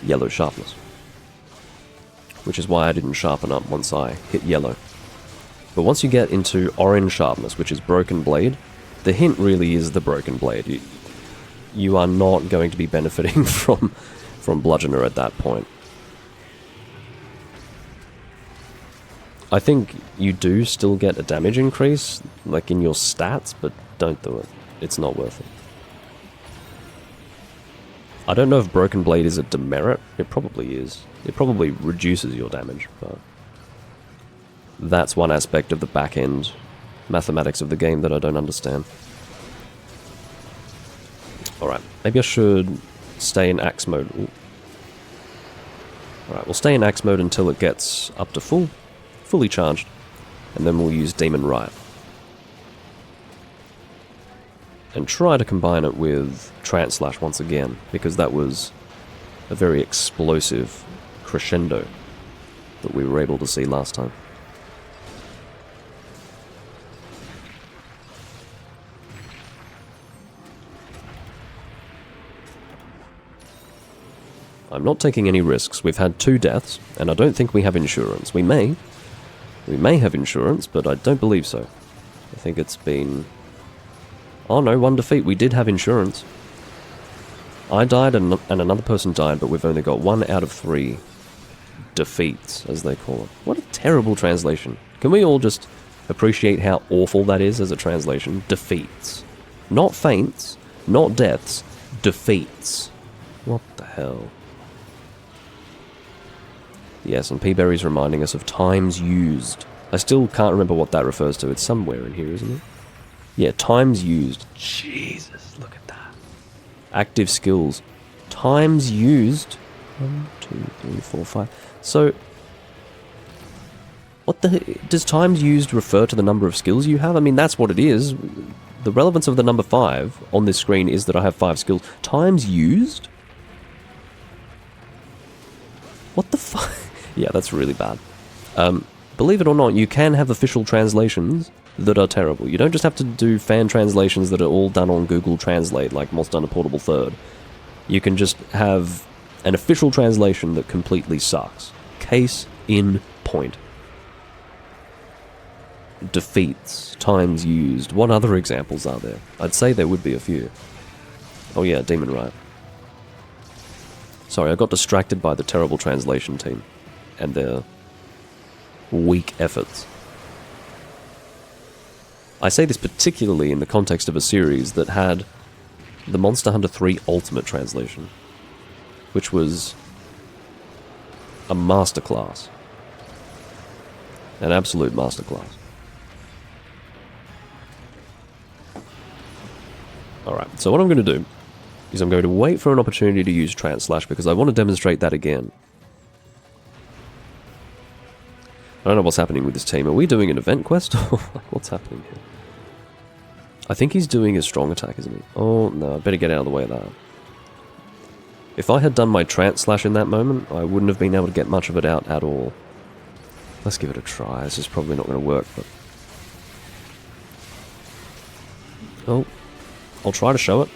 yellow sharpness. Which is why I didn't sharpen up once I hit yellow. But once you get into orange sharpness, which is broken blade, the hint really is the broken blade. You are not going to be benefiting from bludgeoner at that point. I think you do still get a damage increase, like in your stats, but don't do it. It's not worth it. I don't know if broken blade is a demerit. It probably is. It probably reduces your damage, but that's one aspect of the back-end mathematics of the game that I don't understand. Alright, maybe I should stay in axe mode. Ooh. Alright, we'll stay in axe mode until it gets up to fully charged, and then we'll use Demon Riot. And try to combine it with Trance Slash once again, because that was a very explosive crescendo that we were able to see last time. I'm not taking any risks. We've had 2 deaths, and I don't think we have insurance. We may have insurance, but I don't believe so. I think it's been... Oh no, 1 defeat. We did have insurance. I died and another person died, but we've only got 1 out of 3 defeats, as they call it. What a terrible translation. Can we all just appreciate how awful that is as a translation? Defeats. Not faints, not deaths, defeats. What the hell? Yes, and P-Berry's reminding us of times used. I still can't remember what that refers to. It's somewhere in here, isn't it? Yeah, times used. Jesus, look at that. Active skills. Times used. 1, 2, 3, 4, 5. So, what the... Does times used refer to the number of skills you have? I mean, that's what it is. the relevance of the number 5 on this screen is that I have 5 skills. Times used? What the fuck? Yeah, that's really bad. Believe it or not, you can have official translations that are terrible. You don't just have to do fan translations that are all done on Google Translate, like Monster Hunter Portable Third. You can just have an official translation that completely sucks. Case in point. Defeats, times used. What other examples are there? I'd say there would be a few. Oh yeah, Demon Riot. Sorry, I got distracted by the terrible translation team and their weak efforts. I say this particularly in the context of a series that had the Monster Hunter 3 Ultimate translation, which was a masterclass. An absolute masterclass. Alright, so what I'm going to do is I'm going to wait for an opportunity to use Translash because I want to demonstrate that again. I don't know what's happening with this team. Are we doing an event quest? What's happening here? I think he's doing his strong attack, isn't he? Oh, no, I better get out of the way of that. If I had done my Translash in that moment, I wouldn't have been able to get much of it out at all. Let's give it a try. This is probably not going to work, but... Oh. I'll try to show it.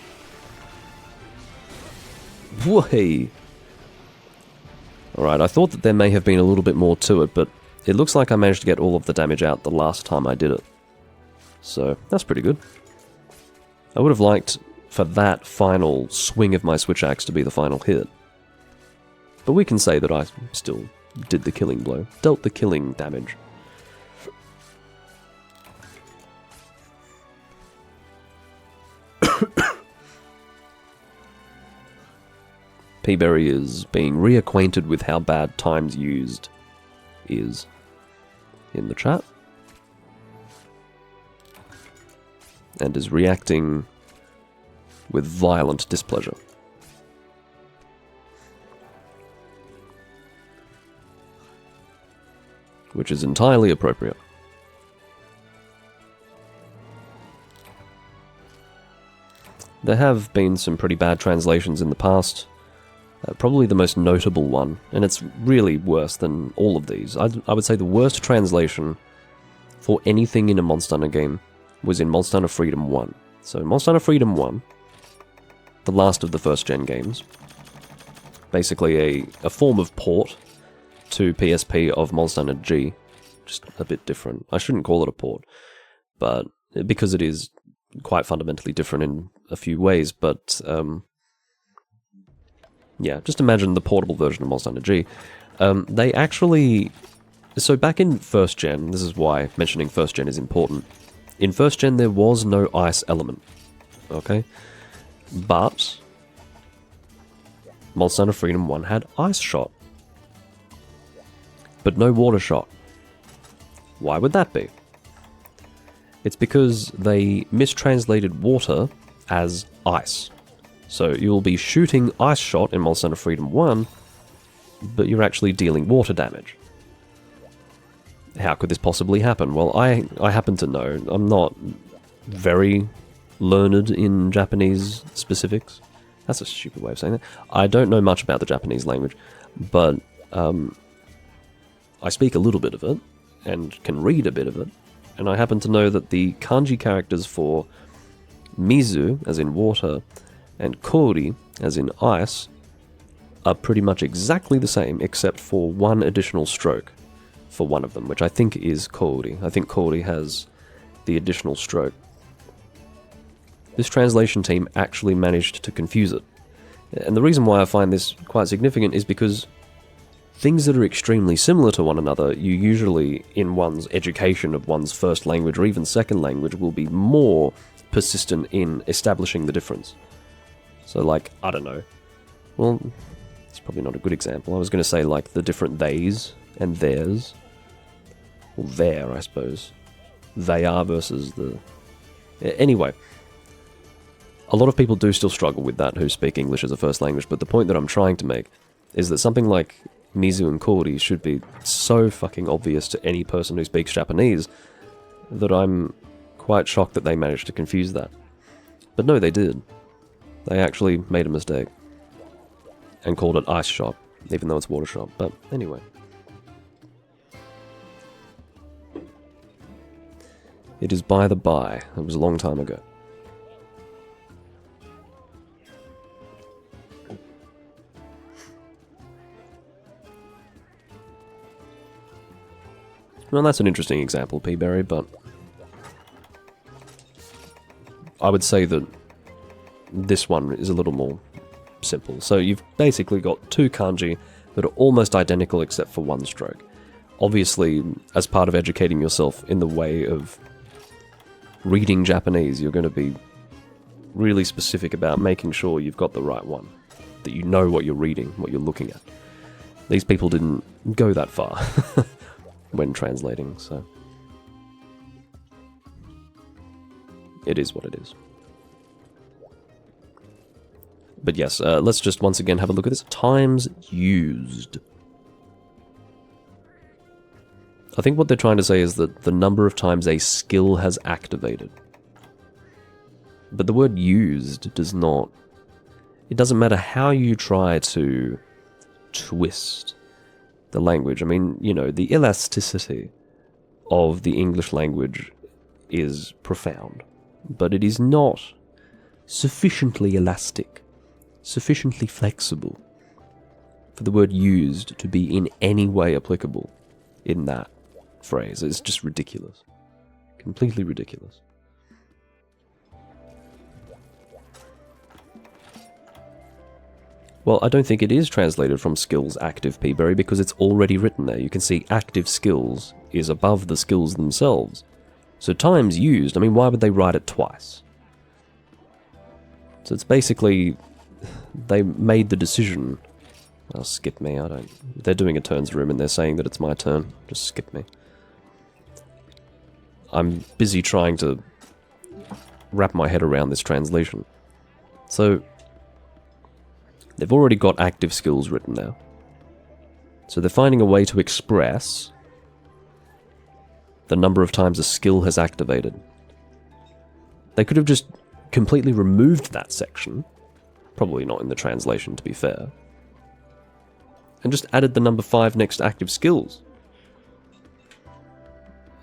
Whey! Alright, I thought that there may have been a little bit more to it, but it looks like I managed to get all of the damage out the last time I did it. So, that's pretty good. I would have liked for that final swing of my switch axe to be the final hit. But we can say that I still did the killing blow, dealt the killing damage. Peaberry is being reacquainted with how bad times used is in the chat. And is reacting with violent displeasure. Which is entirely appropriate. There have been some pretty bad translations in the past. Probably the most notable one, and it's really worse than all of these. I would say the worst translation for anything in a Monster Hunter game was in Monster Hunter Freedom 1. So Monster Hunter Freedom 1, the last of the first-gen games, basically a form of port to PSP of Monster Hunter G, just a bit different. I shouldn't call it a port, but because it is quite fundamentally different in a few ways, but yeah, just imagine the portable version of Monster Hunter G. They actually... So back in first gen, this is why mentioning first gen is important. In first gen there was no ice element, okay? But Monster Hunter Freedom 1 had ice shot, but no water shot. Why would that be? It's because they mistranslated water as ice. So you'll be shooting ice shot in Monster Hunter Freedom 1, but you're actually dealing water damage. How could this possibly happen? Well, I happen to know. I'm not very learned in Japanese specifics. That's a stupid way of saying that. I don't know much about the Japanese language, but I speak a little bit of it, and can read a bit of it, and I happen to know that the kanji characters for Mizu, as in water, and Kori, as in ice, are pretty much exactly the same, except for one additional stroke for one of them, which I think is Kori. I think Kori has the additional stroke. This translation team actually managed to confuse it. And the reason why I find this quite significant is because things that are extremely similar to one another, you usually, in one's education of one's first language or even second language, will be more persistent in establishing the difference. So, like, I don't know. Well, it's probably not a good example. I was going to say, like, the different theys and theirs. Well, there, I suppose. They are versus the... Anyway. A lot of people do still struggle with that who speak English as a first language, but the point that I'm trying to make is that something like Mizu and Kori should be so fucking obvious to any person who speaks Japanese that I'm quite shocked that they managed to confuse that. But no, they did. They actually made a mistake. And called it Ice Shop, even though it's Water Shop. But anyway. It is by the by. It was a long time ago. Well, that's an interesting example, Peaberry, but I would say that this one is a little more simple. So you've basically got two kanji that are almost identical except for one stroke. Obviously, as part of educating yourself in the way of reading Japanese, you're going to be really specific about making sure you've got the right one, that you know what you're reading, what you're looking at. These people didn't go that far when translating, so it is what it is. But yes, let's just once again have a look at this. Times used. I think what they're trying to say is that the number of times a skill has activated. But the word used does not... It doesn't matter how you try to twist the language. I mean, you know, the elasticity of the English language is profound. But it is not sufficiently elastic, sufficiently flexible for the word used to be in any way applicable in that phrase. It's just ridiculous. Completely ridiculous. Well, I don't think it is translated from skills active, Peaberry, because it's already written there. You can see active skills is above the skills themselves. So times used, I mean, why would they write it twice? So it's basically, they made the decision. Oh, skip me, I don't... They're doing a turns room and they're saying that it's my turn. Just skip me. I'm busy trying to wrap my head around this translation. So, they've already got active skills written there. So they're finding a way to express the number of times a skill has activated. They could have just completely removed that section, probably not in the translation to be fair, and just added the number 5 next to active skills.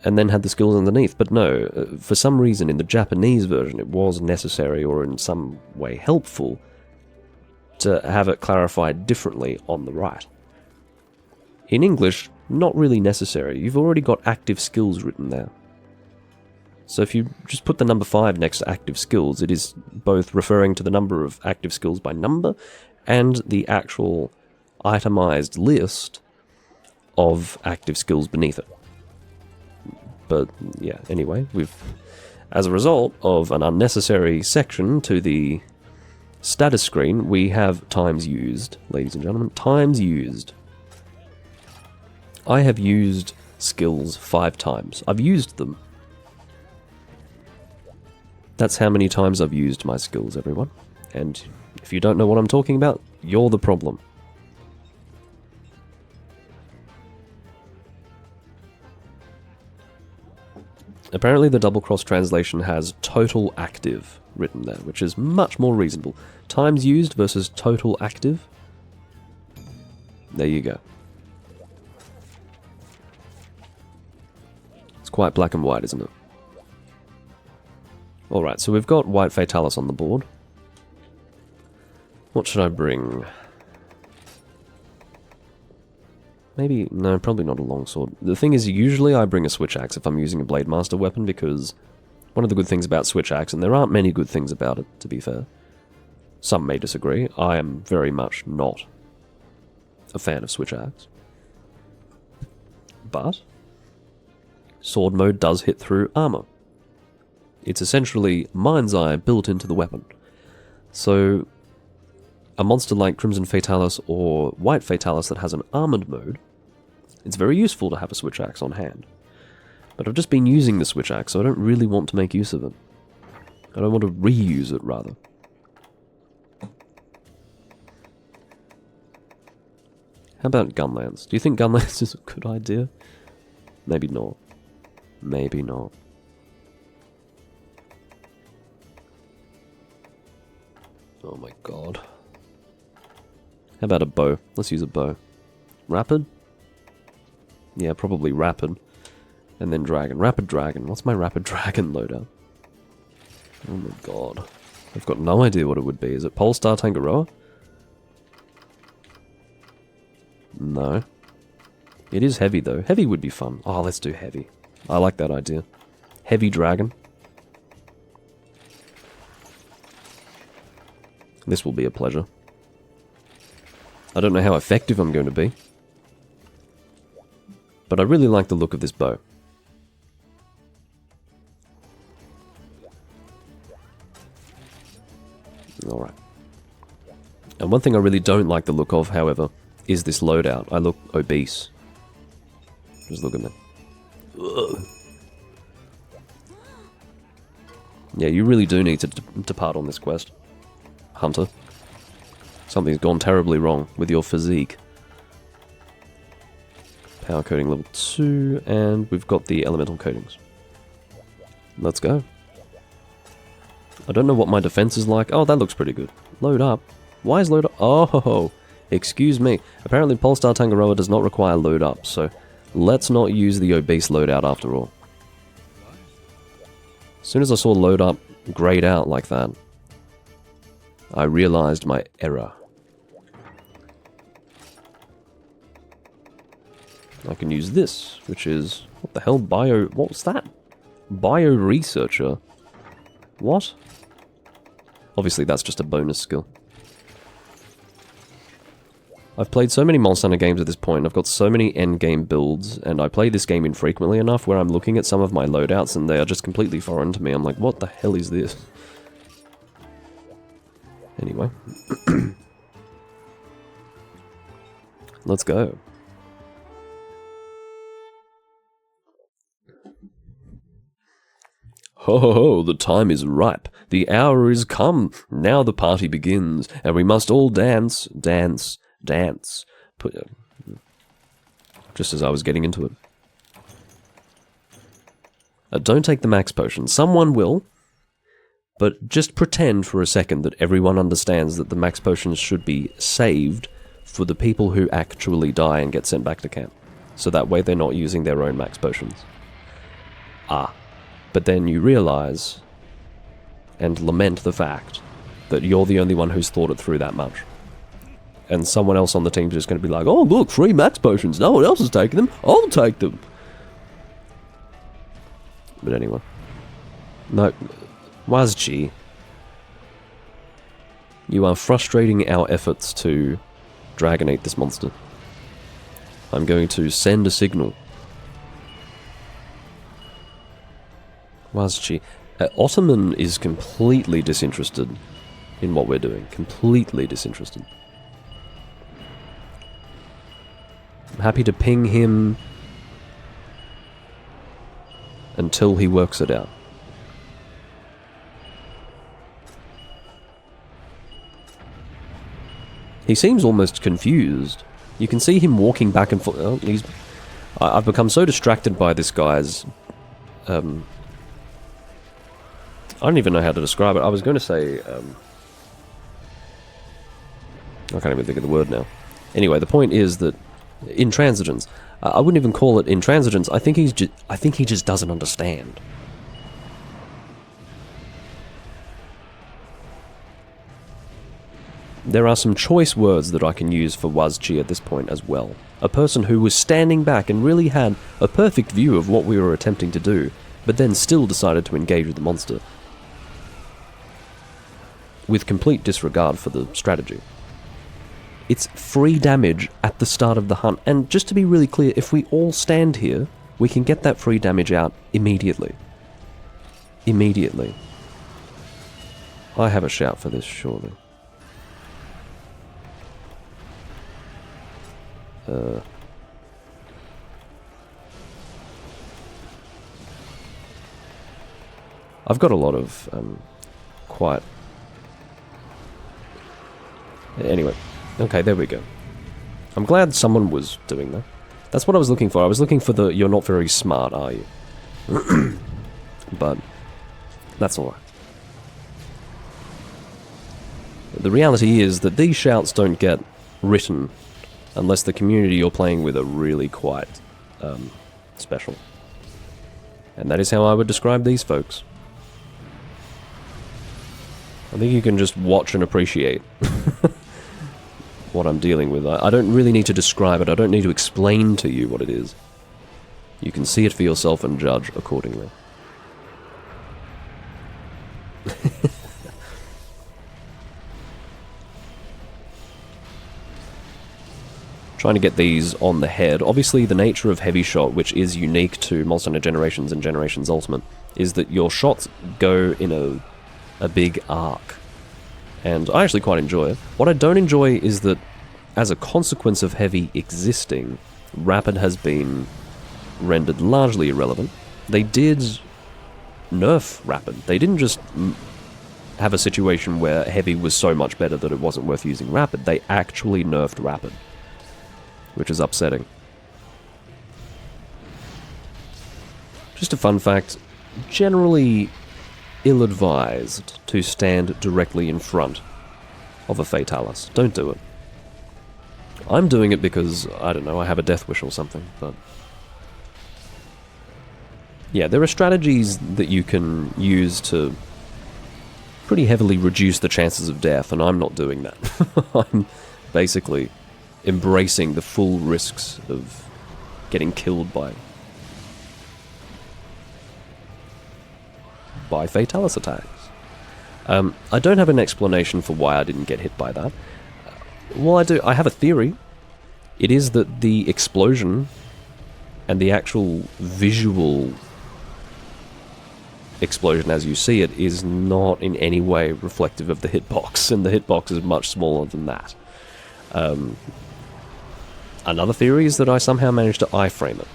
And then had the skills underneath. But no, for some reason in the Japanese version it was necessary or in some way helpful to have it clarified differently on the right. In English, not really necessary. You've already got active skills written there. So if you just put the number 5 next to active skills, it is both referring to the number of active skills by number and the actual itemized list of active skills beneath it. But yeah, anyway, as a result of an unnecessary section to the status screen, we have times used, ladies and gentlemen, times used. I have used skills 5 times. I've used them. That's how many times I've used my skills, everyone. And if you don't know what I'm talking about, you're the problem. Apparently the double cross translation has total active written there, which is much more reasonable. Times used versus total active. There you go. It's quite black and white, isn't it? Alright, so we've got White Fatalis on the board. What should I bring? Maybe, no, probably not a longsword. The thing is, usually I bring a switch axe if I'm using a Blade Master weapon, because one of the good things about switch axe, and there aren't many good things about it, to be fair. Some may disagree. I am very much not a fan of switch axe. But sword mode does hit through armor. It's essentially Mind's Eye built into the weapon. So a monster like Crimson Fatalis or White Fatalis that has an armored mode, it's very useful to have a switch axe on hand. But I've just been using the switch axe, so I don't really want to make use of it. I don't want to reuse it, rather. How about Gunlance? Do you think Gunlance is a good idea? Maybe not. Maybe not. Oh my god. How about a bow? Let's use a bow. Rapid? Yeah, probably rapid. And then dragon. Rapid dragon. What's my rapid dragon loadout? Oh my god. I've got no idea what it would be. Is it Polestar Tangaroa? No. It is heavy though. Heavy would be fun. Oh, let's do heavy. I like that idea. Heavy dragon. This will be a pleasure. I don't know how effective I'm going to be. But I really like the look of this bow. Alright. And one thing I really don't like the look of, however, is this loadout. I look obese. Just look at me. Ugh. Yeah, you really do need to depart on this quest, Hunter. Something's gone terribly wrong with your physique. Power coating level 2, and we've got the elemental coatings. Let's go. I don't know what my defense is like. Oh, that looks pretty good. Load up. Why is load up? Oh, excuse me. Apparently Polestar Tangaroa does not require load up, so let's not use the obese loadout after all. As soon as I saw load up grayed out like that, I realized my error. I can use this, which is... What the hell? What was that? Bio-researcher? What? Obviously that's just a bonus skill. I've played so many Monster Hunter games at this point, I've got so many endgame builds, and I play this game infrequently enough where I'm looking at some of my loadouts and they are just completely foreign to me. I'm like, what the hell is this? Anyway. Let's go. Ho ho ho, the time is ripe. The hour is come. Now the party begins, and we must all dance, dance, dance. Just as I was getting into it. Don't take the max potion. Someone will, but just pretend for a second that everyone understands that the max potions should be saved for the people who actually die and get sent back to camp. So that way they're not using their own max potions. But then you realize and lament the fact that you're the only one who's thought it through that much. And someone else on the team's just going to be like, oh look, 3 max potions, no one else is taking them, I'll take them. But anyway. No, Wazji, you are frustrating our efforts to dragonate this monster. I'm going to send a signal. Wazji. Ottoman is completely disinterested in what we're doing. Completely disinterested. I'm happy to ping him until he works it out. He seems almost confused. You can see him walking back and forth. Oh, I've become so distracted by this guy's... I don't even know how to describe it. I was going to say... I can't even think of the word now. Anyway, the point is that intransigence. I wouldn't even call it intransigence. I think he just doesn't understand. There are some choice words that I can use for Wazji at this point as well. A person who was standing back and really had a perfect view of what we were attempting to do, but then still decided to engage with the monster. With complete disregard for the strategy. It's free damage at the start of the hunt, and just to be really clear, if we all stand here, we can get that free damage out immediately. Immediately. I have a shout for this, surely. I've got a lot of quite... Anyway, okay, there we go. I'm glad someone was doing that. That's what I was looking for. I was looking for the "you're not very smart, are you?" But that's alright. The reality is that these shouts don't get written unless the community you're playing with are really quite special. And that is how I would describe these folks. I think you can just watch and appreciate what I'm dealing with. I don't really need to describe it. I don't need to explain to you what it is. You can see it for yourself and judge accordingly. Trying to get these on the head. Obviously, the nature of heavy shot, which is unique to Monster Hunter Generations and Generations Ultimate, is that your shots go in a big arc. And I actually quite enjoy it. What I don't enjoy is that, as a consequence of heavy existing, rapid has been rendered largely irrelevant. They did nerf rapid. They didn't just have a situation where heavy was so much better that it wasn't worth using rapid. They actually nerfed rapid, which is upsetting. Just a fun fact, generally ill-advised to stand directly in front of a Fatalis. Don't do it. I'm doing it because, I don't know, I have a death wish or something, but... yeah, there are strategies that you can use to pretty heavily reduce the chances of death, and I'm not doing that. I'm basically embracing the full risks of getting killed by Fatalis attacks. I don't have an explanation for why I didn't get hit by that. Well, I do. I have a theory. It is that the explosion and the actual visual explosion as you see it is not in any way reflective of the hitbox, and the hitbox is much smaller than that. Another theory is that I somehow managed to iframe it.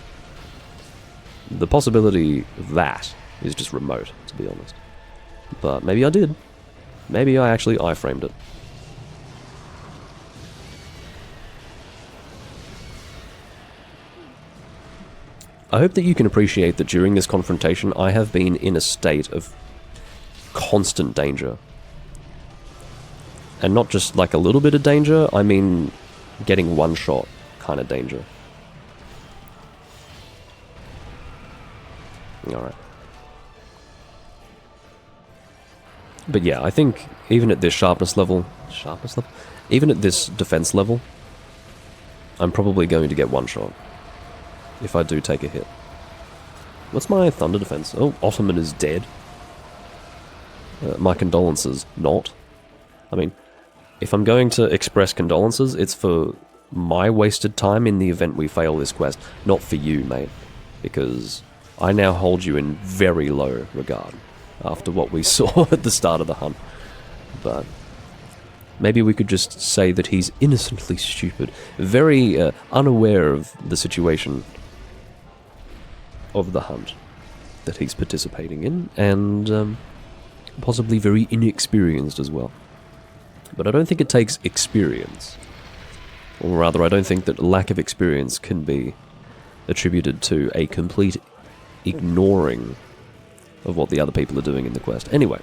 The possibility of that is just remote, to be honest. But maybe I did. Maybe I actually iframed it. I hope that you can appreciate that during this confrontation I have been in a state of constant danger. And not just like a little bit of danger, I mean getting one shot kind of danger. Alright. But yeah, I think even at this sharpness level, even at this defense level, I'm probably going to get one shot. If I do take a hit. What's my thunder defense? Oh, Ottoman is dead. My condolences, not. I mean, if I'm going to express condolences, it's for my wasted time in the event we fail this quest, not for you, mate. Because I now hold you in very low regard after what we saw at the start of the hunt. But maybe we could just say that he's innocently stupid, very unaware of the situation of the hunt that he's participating in, and possibly very inexperienced as well. But I don't think it takes experience. Or rather, I don't think that lack of experience can be attributed to a complete ignoring of what the other people are doing in the quest. Anyway,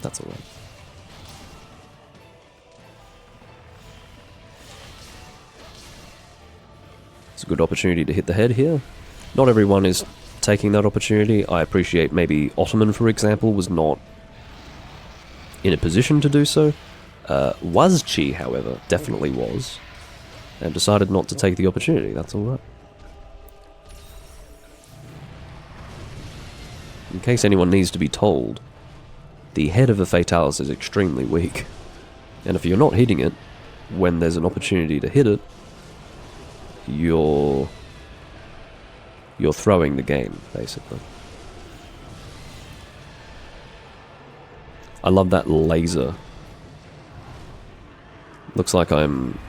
that's alright. It's a good opportunity to hit the head here. Not everyone is taking that opportunity. I appreciate maybe Ottoman, for example, was not in a position to do so. Wazchi, however, definitely was, and decided not to take the opportunity. That's alright. In case anyone needs to be told, the head of a Fatalis is extremely weak, and if you're not hitting it when there's an opportunity to hit it, you're throwing the game, basically. I love that laser. Looks like I'm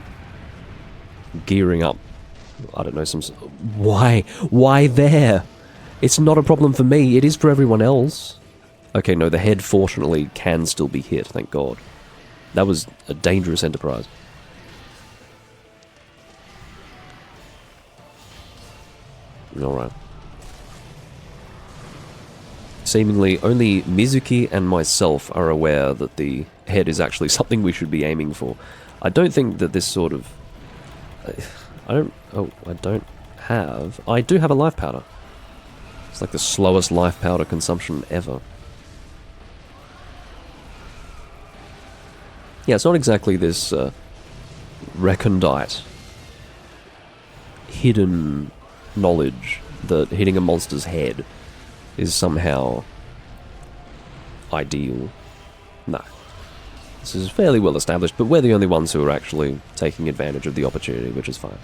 gearing up, I don't know, some... Why? Why there? It's not a problem for me, it is for everyone else. Okay, no, the head fortunately can still be hit, thank God. That was a dangerous enterprise. Alright. seemingly only Mizuki and myself are aware that the head is actually something we should be aiming for. I don't think that this sort of... I do have a life powder. It's like the slowest life powder consumption ever. Yeah, it's not exactly this recondite, hidden knowledge that hitting a monster's head is somehow ideal. No. This is fairly well established, but we're the only ones who are actually taking advantage of the opportunity, which is fine.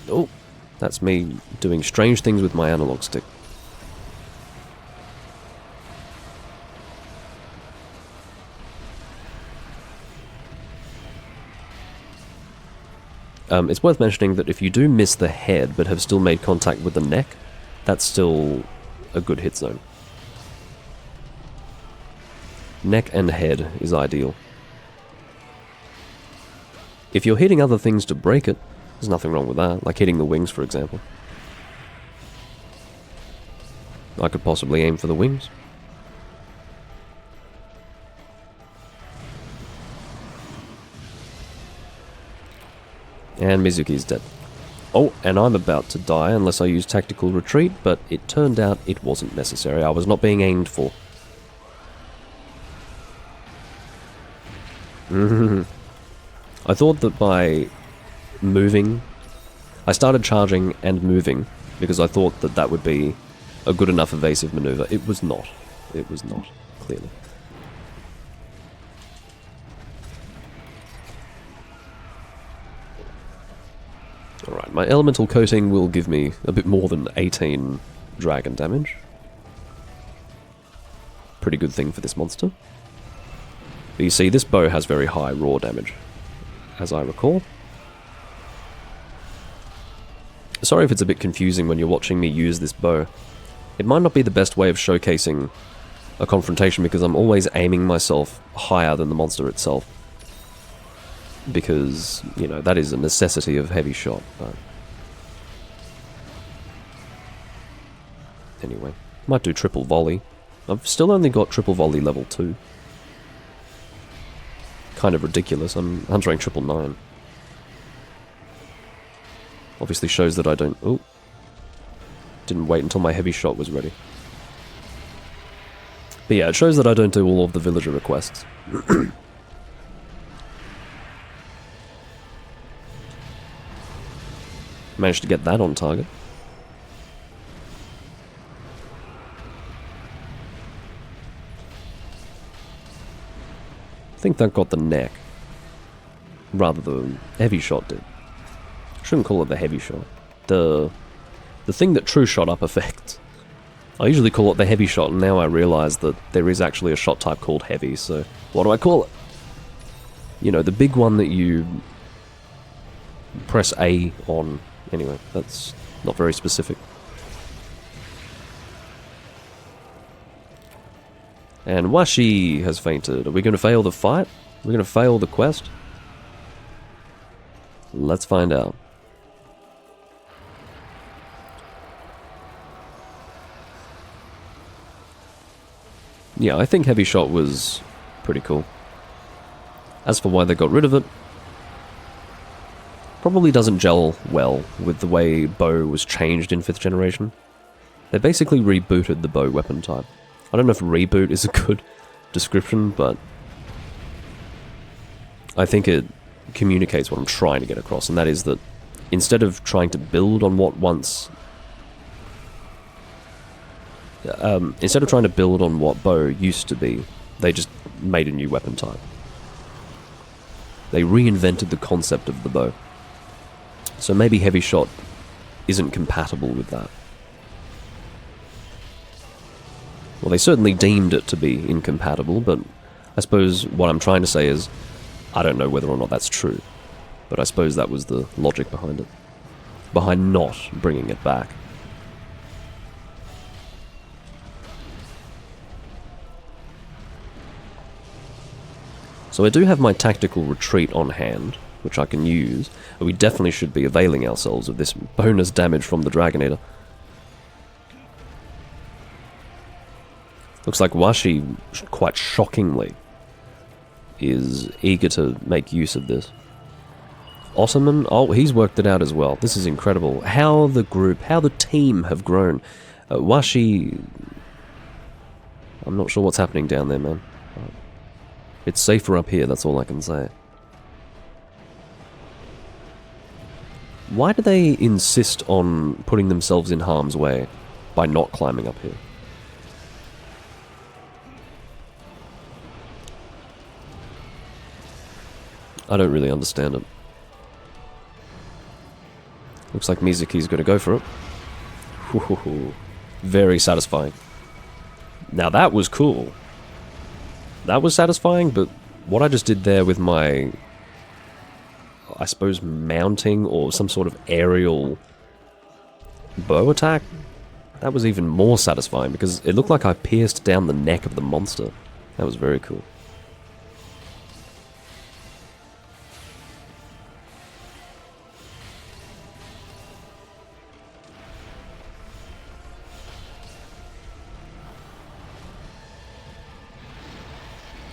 Oh, that's me doing strange things with my analog stick. It's worth mentioning that if you do miss the head but have still made contact with the neck, that's still a good hit zone. Neck and head is ideal. If you're hitting other things to break it, there's nothing wrong with that, like hitting the wings, for example. I could possibly aim for the wings. And Mizuki's dead. Oh, and I'm about to die unless I use tactical retreat, but it turned out it wasn't necessary. I was not being aimed for. I thought that by moving... I started charging and moving because I thought that that would be a good enough evasive maneuver. It was not. It was not, clearly. Alright, my elemental coating will give me a bit more than 18 dragon damage. Pretty good thing for this monster. But you see, this bow has very high raw damage, as I recall. Sorry if it's a bit confusing when you're watching me use this bow. It might not be the best way of showcasing a confrontation because I'm always aiming myself higher than the monster itself. Because, you know, that is a necessity of heavy shot, but... Anyway, might do triple volley. I've still only got triple volley level 2. Kind of ridiculous, I'm huntering 999. Obviously shows that I don't... Oh. Didn't wait until my heavy shot was ready. But yeah, it shows that I don't do all of the villager requests. Managed to get that on target. I think that got the neck. Rather the heavy shot did. Shouldn't call it the heavy shot. The thing that true shot up affects. I usually call it the heavy shot, and now I realise that there is actually a shot type called heavy, so what do I call it? You know, the big one that you press A on. Anyway, that's not very specific. And Washi has fainted. Are we going to fail the fight? Are we going to fail the quest? Let's find out. Yeah, I think heavy shot was pretty cool. As for why they got rid of it, probably doesn't gel well with the way bow was changed in 5th generation. They basically rebooted the bow weapon type. I don't know if reboot is a good description, but I think it communicates what I'm trying to get across, and that is that instead of trying to build on what bow used to be, they just made a new weapon type. They reinvented the concept of the bow. So maybe heavy shot isn't compatible with that. Well, they certainly deemed it to be incompatible, but I suppose what I'm trying to say is, I don't know whether or not that's true, but I suppose that was the logic behind it. Behind not bringing it back. So I do have my tactical retreat on hand, which I can use. But we definitely should be availing ourselves of this bonus damage from the Dragon Eater. Looks like Washi, quite shockingly, is eager to make use of this. Ottoman, oh, he's worked it out as well. This is incredible. How the group, how the team have grown. Washi, I'm not sure what's happening down there, man. It's safer up here, that's all I can say. Why do they insist on putting themselves in harm's way by not climbing up here? I don't really understand it. Looks like Mizuki's going to go for it. Ooh, very satisfying. Now that was cool. That was satisfying, but what I just did there with my, I suppose, mounting or some sort of aerial bow attack, that was even more satisfying because it looked like I pierced down the neck of the monster. That was very cool.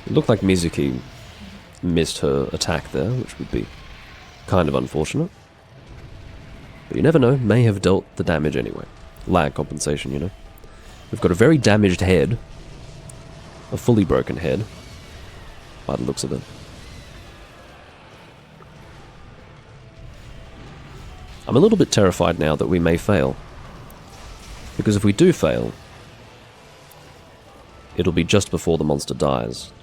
It looked like Mizuki missed her attack there, which would be kind of unfortunate. But you never know, may have dealt the damage anyway. Lag compensation, you know. We've got a very damaged head. A fully broken head, by the looks of it. I'm a little bit terrified now that we may fail. Because if we do fail, it'll be just before the monster dies.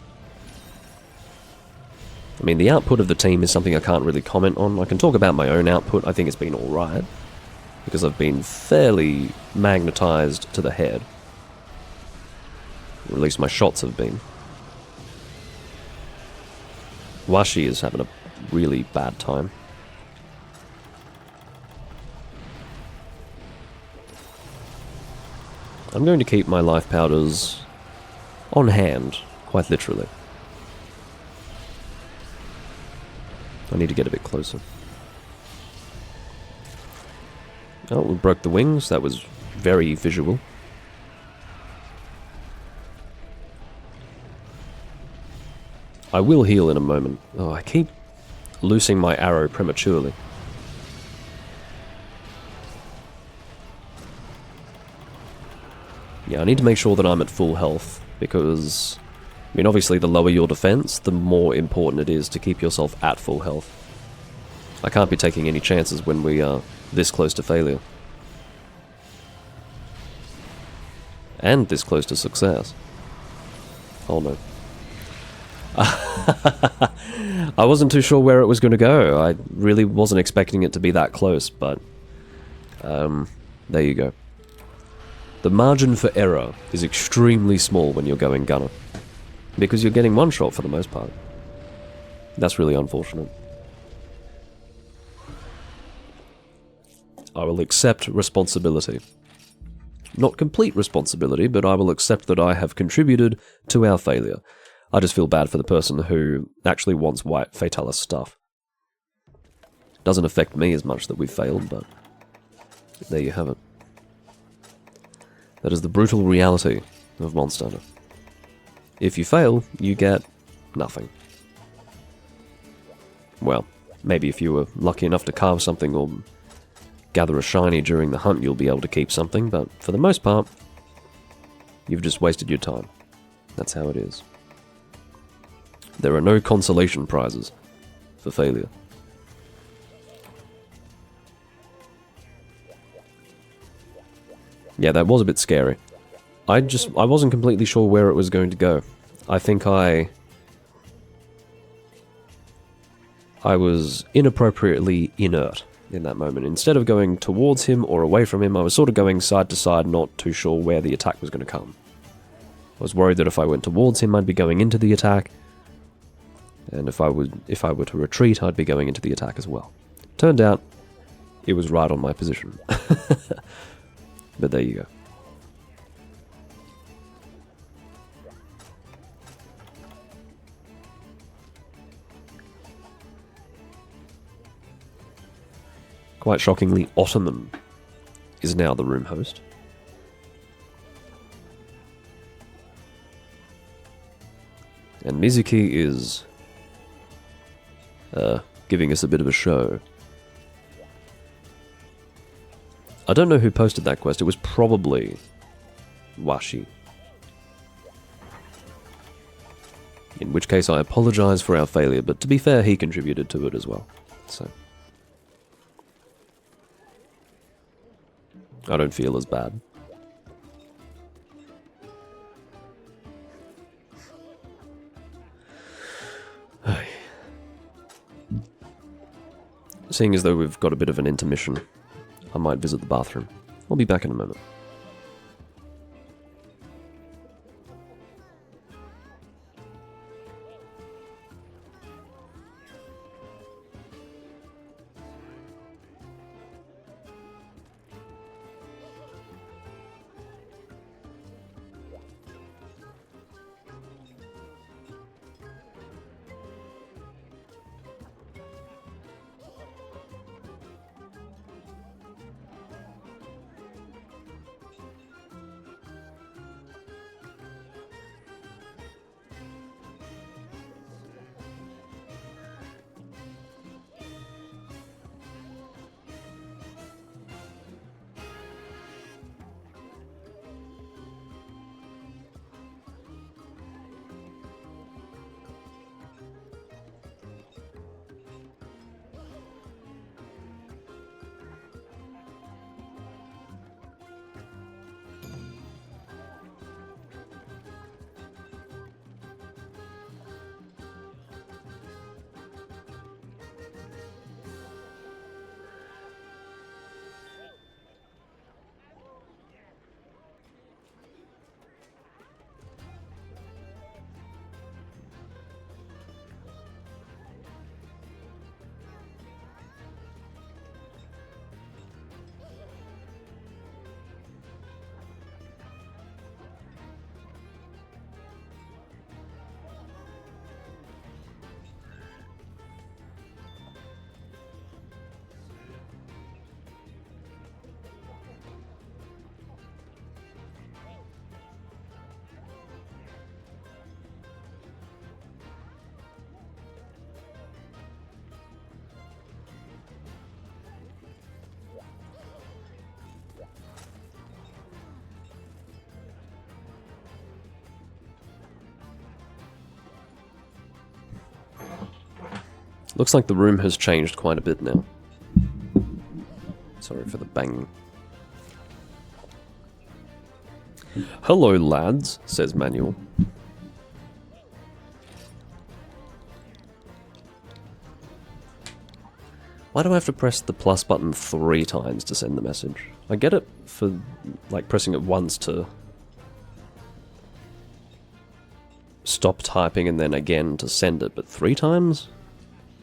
I mean, the output of the team is something I can't really comment on. I can talk about my own output. I think it's been alright. Because I've been fairly magnetized to the head. Or at least my shots have been. Washi is having a really bad time. I'm going to keep my life powders on hand, quite literally. I need to get a bit closer. Oh, we broke the wings. That was very visual. I will heal in a moment. Oh, I keep loosing my arrow prematurely. Yeah, I need to make sure that I'm at full health, because, I mean, obviously the lower your defense, the more important it is to keep yourself at full health. I can't be taking any chances when we are this close to failure. And this close to success. Oh no. I wasn't too sure where it was going to go. I really wasn't expecting it to be that close, but there you go. The margin for error is extremely small when you're going gunner, because you're getting one shot for the most part. That's really unfortunate. I will accept responsibility. Not complete responsibility, but I will accept that I have contributed to our failure. I just feel bad for the person who actually wants white Fatalis stuff. Doesn't affect me as much that we've failed, but there you have it. That is the brutal reality of Monster Hunter. If you fail, you get nothing. Well, maybe if you were lucky enough to carve something or gather a shiny during the hunt, you'll be able to keep something, but for the most part, you've just wasted your time. That's how it is. There are no consolation prizes for failure. Yeah, that was a bit scary. I wasn't completely sure where it was going to go. I think I was inappropriately inert in that moment. Instead of going towards him or away from him, I was sort of going side to side, not too sure where the attack was going to come. I was worried that if I went towards him, I'd be going into the attack, and if I were to retreat, I'd be going into the attack as well. Turned out, it was right on my position. But there you go. Quite shockingly, Ottoman is now the room host. And Mizuki is giving us a bit of a show. I don't know who posted that quest. It was probably Washi. In which case I apologize for our failure, but to be fair, he contributed to it as well. So I don't feel as bad. Seeing as though we've got a bit of an intermission, I might visit the bathroom. I'll be back in a moment. Looks like the room has changed quite a bit now. Sorry for the bang. Hello, lads, says Manuel. Why do I have to press the plus button 3 times to send the message? I get it for, like, pressing it once to stop typing and then again to send it, but 3 times?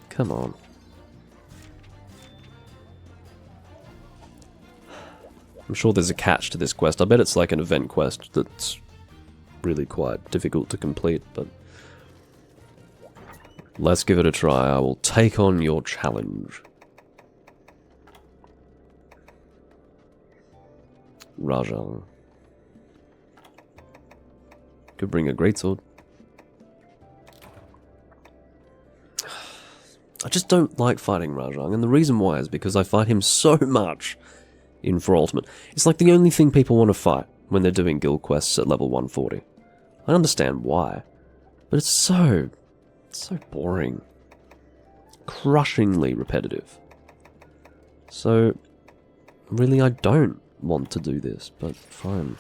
Come on. I'm sure there's a catch to this quest. I bet it's like an event quest that's really quite difficult to complete, but let's give it a try. I will take on your challenge. Rajang. Could bring a greatsword. I just don't like fighting Rajang, and the reason why is because I fight him so much in For Ultimate. It's like the only thing people want to fight when they're doing guild quests at level 140. I understand why, but it's so boring. Crushingly repetitive. So, really I don't want to do this, but fine.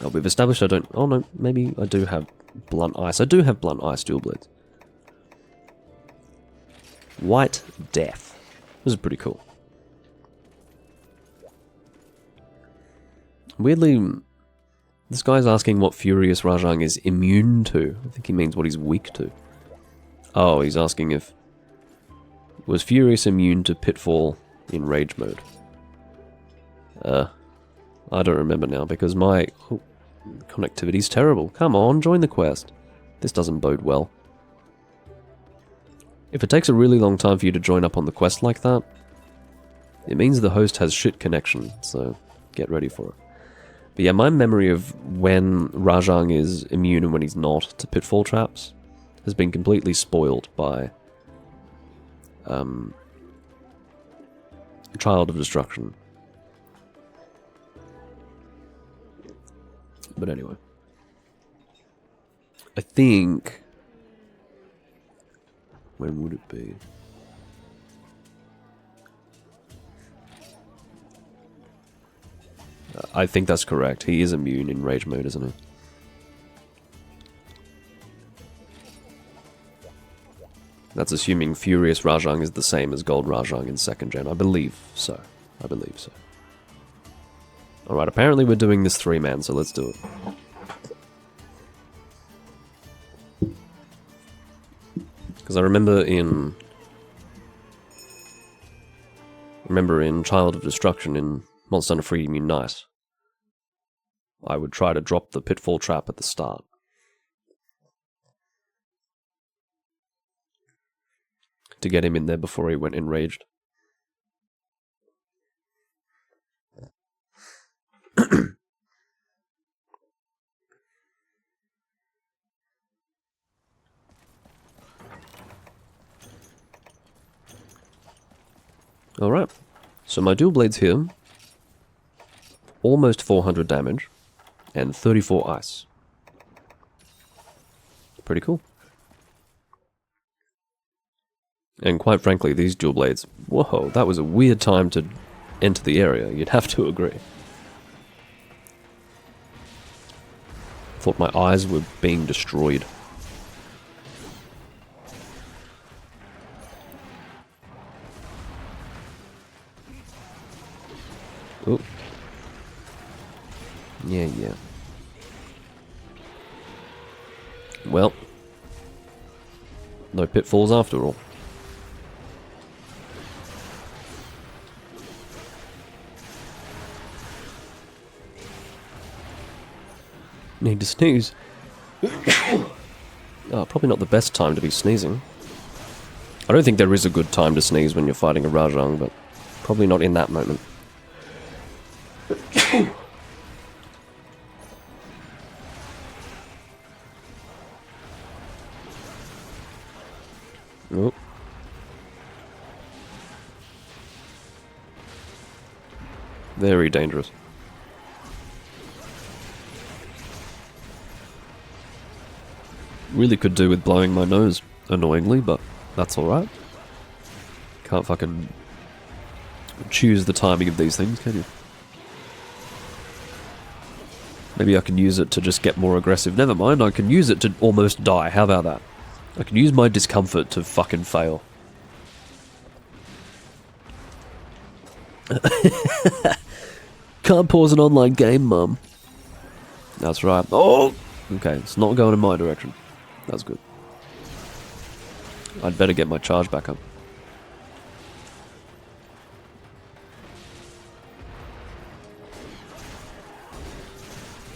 Oh, we've established I don't... Oh no, maybe I do have Blunt Ice. I do have Blunt Ice dual blades. White Death. This is pretty cool. Weirdly, this guy's asking what Furious Rajang is immune to. I think he means what he's weak to. Oh, he's asking if... Was Furious immune to Pitfall in Rage mode? I don't remember now because my connectivity's terrible. Come on, join the quest. This doesn't bode well. If it takes a really long time for you to join up on the quest like that, It means the host has shit connection, so get ready for it. But yeah, my memory of when Rajang is immune and when he's not to pitfall traps has been completely spoiled by Child of Destruction. But anyway. I think... When would it be? I think that's correct. He is immune in rage mode, isn't he? That's assuming Furious Rajang is the same as Gold Rajang in 2nd gen. I believe so. I believe so. Alright, apparently we're doing this 3-man, so let's do it. Because I remember in Child of Destruction in Monster Hunter Freedom Unite, I would try to drop the pitfall trap at the start. To get him in there before he went enraged. Alright, so my dual blades here, almost 400 damage, and 34 ice. Pretty cool. And quite frankly, these dual blades, whoa, that was a weird time to enter the area, you'd have to agree. Thought my eyes were being destroyed. Oh. Yeah. Well. No pitfalls after all. Need to sneeze. Oh, probably not the best time to be sneezing. I don't think there is a good time to sneeze when you're fighting a Rajang, but probably not in that moment. Oh. Very dangerous. Really could do with blowing my nose, annoyingly, but that's alright. Can't fucking choose the timing of these things, can you? Maybe I can use it to just get more aggressive. Never mind, I can use it to almost die. How about that? I can use my discomfort to fucking fail. Can't pause an online game, mum. That's right. Oh! Okay, it's not going in my direction. That's good. I'd better get my charge back up.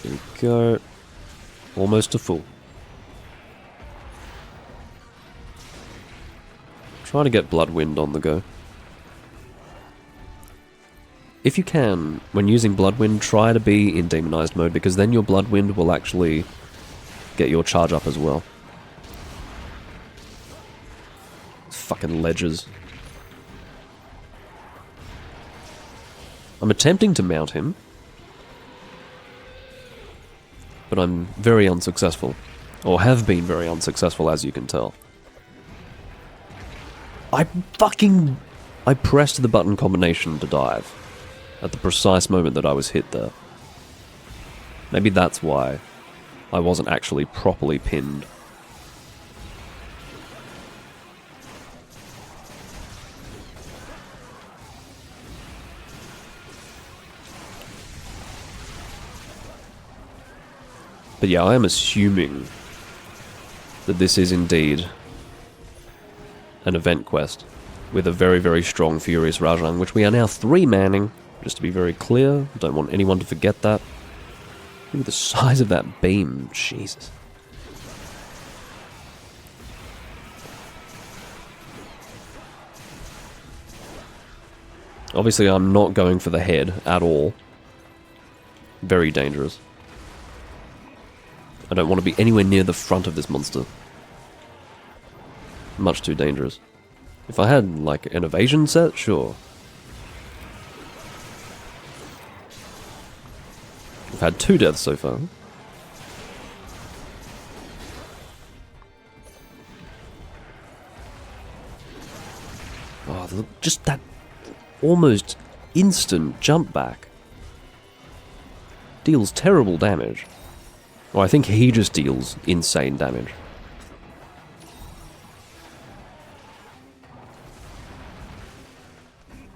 There we go. Almost to full. Trying to get Bloodwind on the go. If you can, when using Bloodwind, try to be in Demonized mode, because then your Bloodwind will actually get your charge up as well. Fucking ledges. I'm attempting to mount him, but I'm very unsuccessful. Or have been very unsuccessful, as you can tell. I pressed the button combination to dive at the precise moment that I was hit there. Maybe that's why I wasn't actually properly pinned. But yeah, I am assuming that this is indeed an event quest with a very, very strong Furious Rajang, which we are now 3-manning, just to be very clear. Don't want anyone to forget that. Look at the size of that beam, Jesus. Obviously, I'm not going for the head at all. Very dangerous. I don't want to be anywhere near the front of this monster. Much too dangerous. If I had, like, an evasion set, sure. I've had 2 deaths so far. Oh, just that almost instant jump back. Deals terrible damage. Well, I think he just deals insane damage.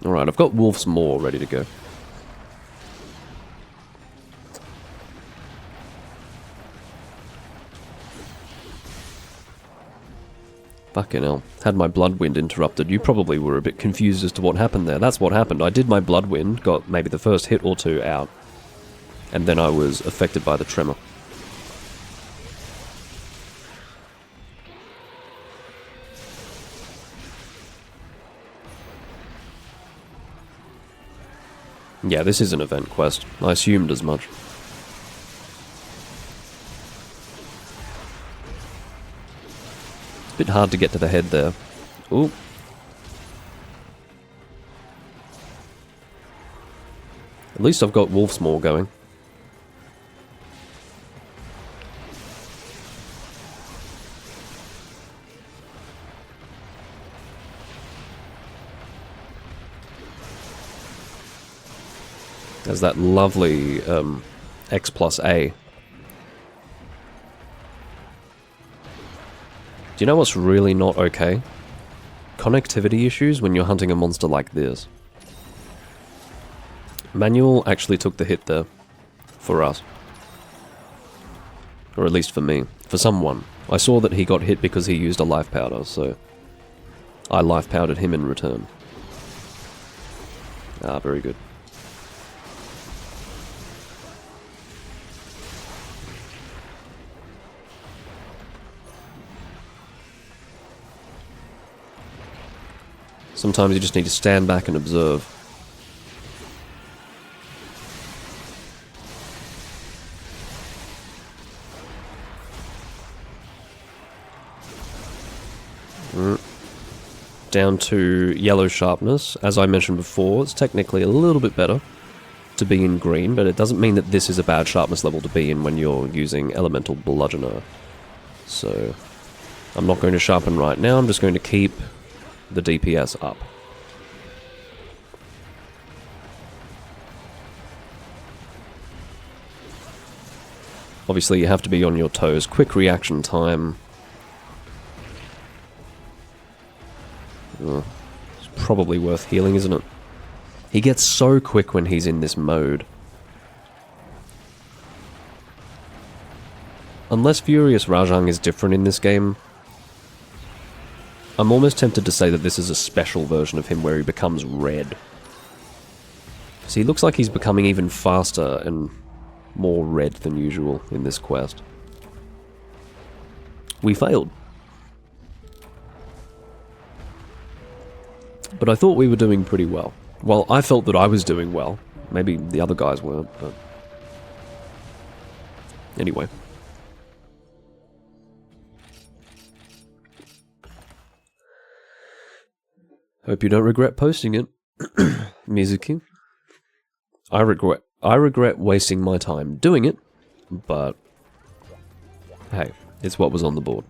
Alright, I've got Wolf's Maw ready to go. Fucking hell. Had my Bloodwind interrupted. You probably were a bit confused as to what happened there. That's what happened. I did my Bloodwind, got maybe the first hit or 2 out, and then I was affected by the tremor. Yeah, this is an event quest. I assumed as much. It's a bit hard to get to the head there. Ooh. At least I've got Wolf's Maw going. There's that lovely X plus A. Do you know what's really not okay? Connectivity issues when you're hunting a monster like this. Manual actually took the hit there. For us. Or at least for me. For someone. I saw that he got hit because he used a life powder, so I life powdered him in return. Ah, very good. Sometimes you just need to stand back and observe. Down to yellow sharpness. As I mentioned before, it's technically a little bit better to be in green, but it doesn't mean that this is a bad sharpness level to be in when you're using Elemental Bludgeoner. So, I'm not going to sharpen right now, I'm just going to keep the DPS up. Obviously you have to be on your toes. Quick reaction time. It's probably worth healing, isn't it? He gets so quick when he's in this mode. Unless Furious Rajang is different in this game, I'm almost tempted to say that this is a special version of him where he becomes red. So he looks like he's becoming even faster and more red than usual in this quest. We failed. But I thought we were doing pretty well. Well, I felt that I was doing well. Maybe the other guys weren't, but... Anyway. Hope you don't regret posting it, Mizuki. I regret wasting my time doing it, but hey, it's what was on the board.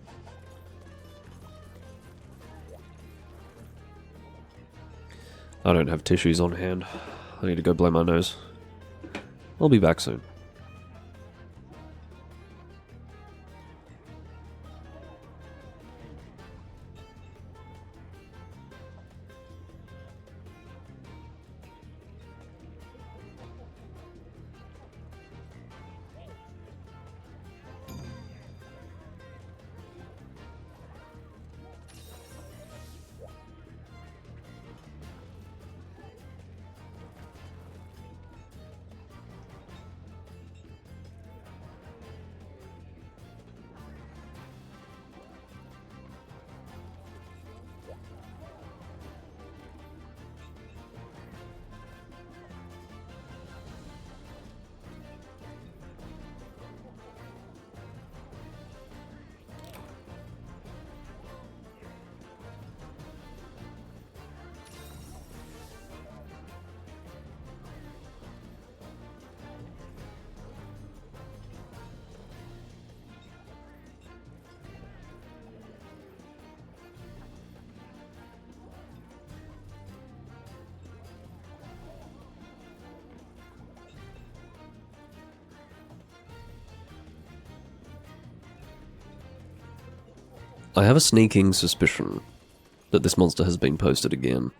I don't have tissues on hand. I need to go blow my nose. I'll be back soon. I have a sneaking suspicion that this monster has been posted again.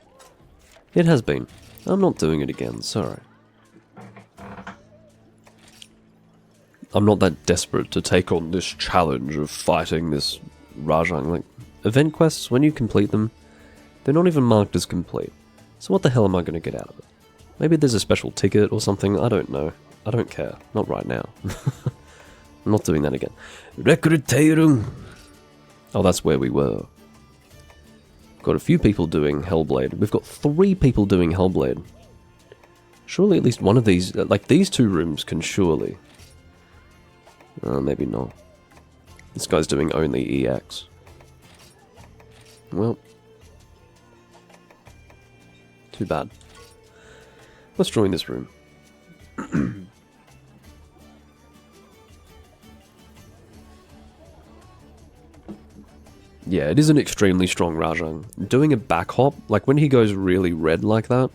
It has been. I'm not doing it again, sorry. I'm not that desperate to take on this challenge of fighting this Rajang. Like, event quests, when you complete them, they're not even marked as complete. So what the hell am I going to get out of it? Maybe there's a special ticket or something, I don't know. I don't care. Not right now. I'm not doing that again. Rekrutierung! Oh, that's where we were. Got a few people doing Hellblade. We've got 3 people doing Hellblade. Surely at least one of these... Like, these 2 rooms can surely... maybe not. This guy's doing only EX. Well... Too bad. Let's join this room. Yeah, it is an extremely strong Rajang. Doing a back hop, like when he goes really red like that,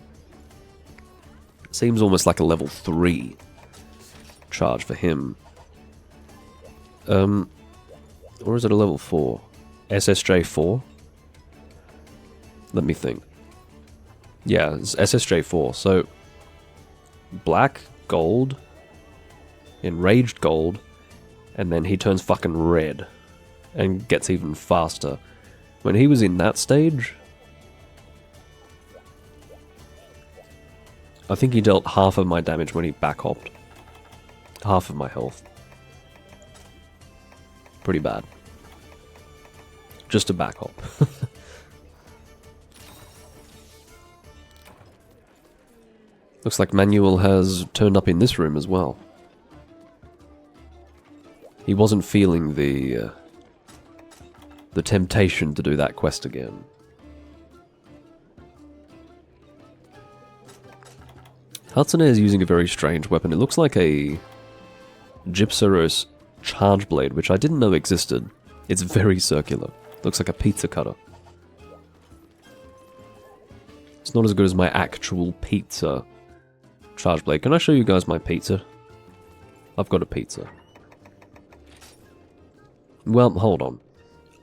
seems almost like a level 3 charge for him. Or is it a level 4? SSJ 4? Let me think. Yeah, it's SSJ 4, so... Black, gold, enraged gold, and then he turns fucking red. And gets even faster. When he was in that stage... I think he dealt half of my damage when he back hopped. Half of my health. Pretty bad. Just a back hop. Looks like Manuel has turned up in this room as well. He wasn't feeling the temptation to do that quest again. Hatsune is using a very strange weapon. It looks like a Gypceros charge blade, which I didn't know existed. It's very circular. Looks like a pizza cutter. It's not as good as my actual pizza charge blade. Can I show you guys my pizza? I've got a pizza. Well, hold on.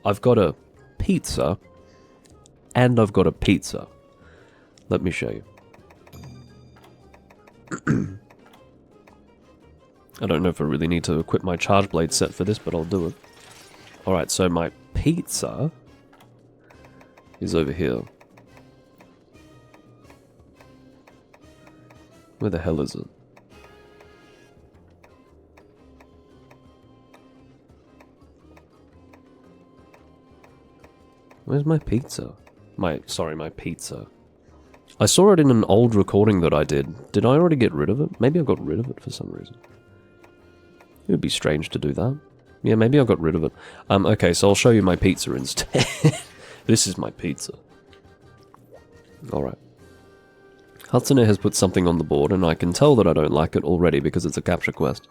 I've got a pizza, and I've got a pizza. Let me show you. I don't know if I really need to equip my charge blade set for this, but I'll do it. Alright, so my pizza is over here. Where the hell is it? Where's my pizza? My pizza. I saw it in an old recording that I did. Did I already get rid of it? Maybe I got rid of it for some reason. It would be strange to do that. Yeah, maybe I got rid of it. Okay, so I'll show you my pizza instead. This is my pizza. Alright. Hatsune has put something on the board, and I can tell that I don't like it already because it's a capture quest.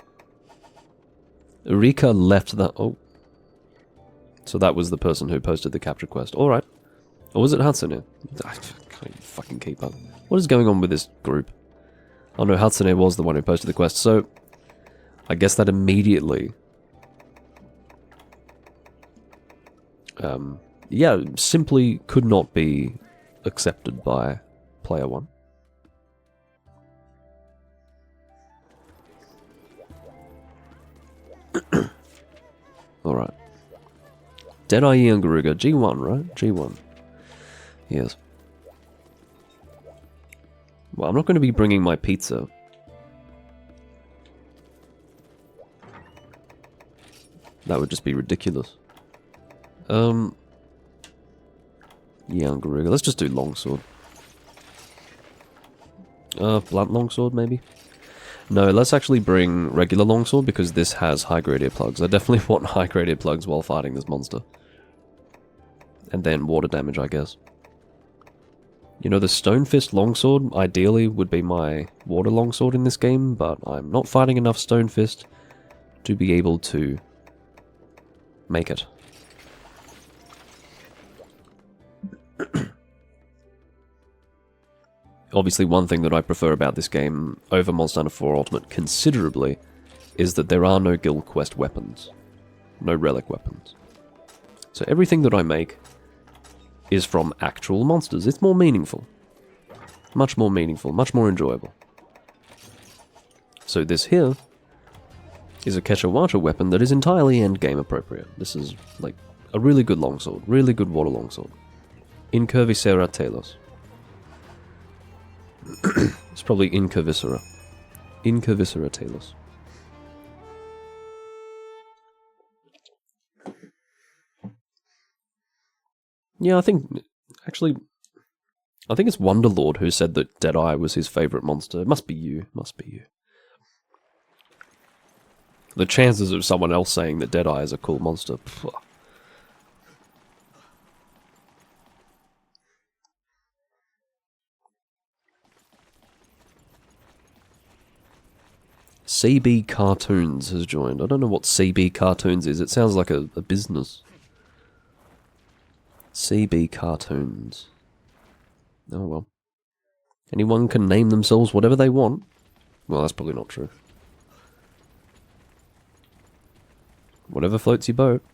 Rika left that... Oh. So that was the person who posted the capture quest. Alright. Or was it Hatsune? I can't fucking keep up. What is going on with this group? Oh no, Hatsune was the one who posted the quest, so... I guess that immediately... yeah, simply could not be accepted by player 1. Alright. Deadeye Garuga, G1, right? G1. Yes. Well, I'm not going to be bringing my pizza. That would just be ridiculous. Garuga. Let's just do longsword. Blunt longsword, maybe? No, let's actually bring regular longsword because this has high grade earplugs. I definitely want high grade earplugs while fighting this monster. And then water damage, I guess. You know, the Stone Fist longsword ideally would be my water longsword in this game, but I'm not fighting enough Stone Fist to be able to make it. Obviously, one thing that I prefer about this game over Monster Hunter 4 Ultimate considerably is that there are no guild quest weapons. No relic weapons. So everything that I make is from actual monsters. It's more meaningful. Much more meaningful, much more enjoyable. So this here is a Keshawacha weapon that is entirely endgame appropriate. This is like a really good longsword, really good water longsword. Incurvisera Talos. It's probably Incurvisera. Incurvisera Talos. Yeah, I think it's Wonderlord who said that Deadeye was his favourite monster. It must be you. Must be you. The chances of someone else saying that Deadeye is a cool monster. Phew. CB Cartoons has joined. I don't know what CB Cartoons is. It sounds like a business. CB Cartoons. Oh well. Anyone can name themselves whatever they want. Well, that's probably not true. Whatever floats your boat.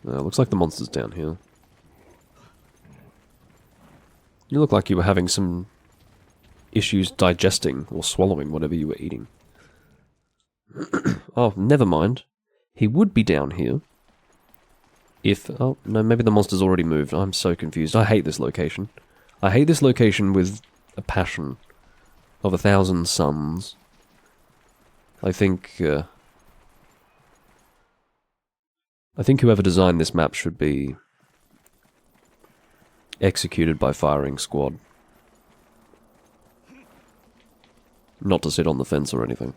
Looks like the monster's down here. You look like you were having some issues digesting or swallowing whatever you were eating. Oh, never mind. He would be down here. If... oh, no, maybe the monster's already moved. I'm so confused. I hate this location. I hate this location with a passion of 1,000 suns. I think whoever designed this map should be executed by firing squad. Not to sit on the fence or anything.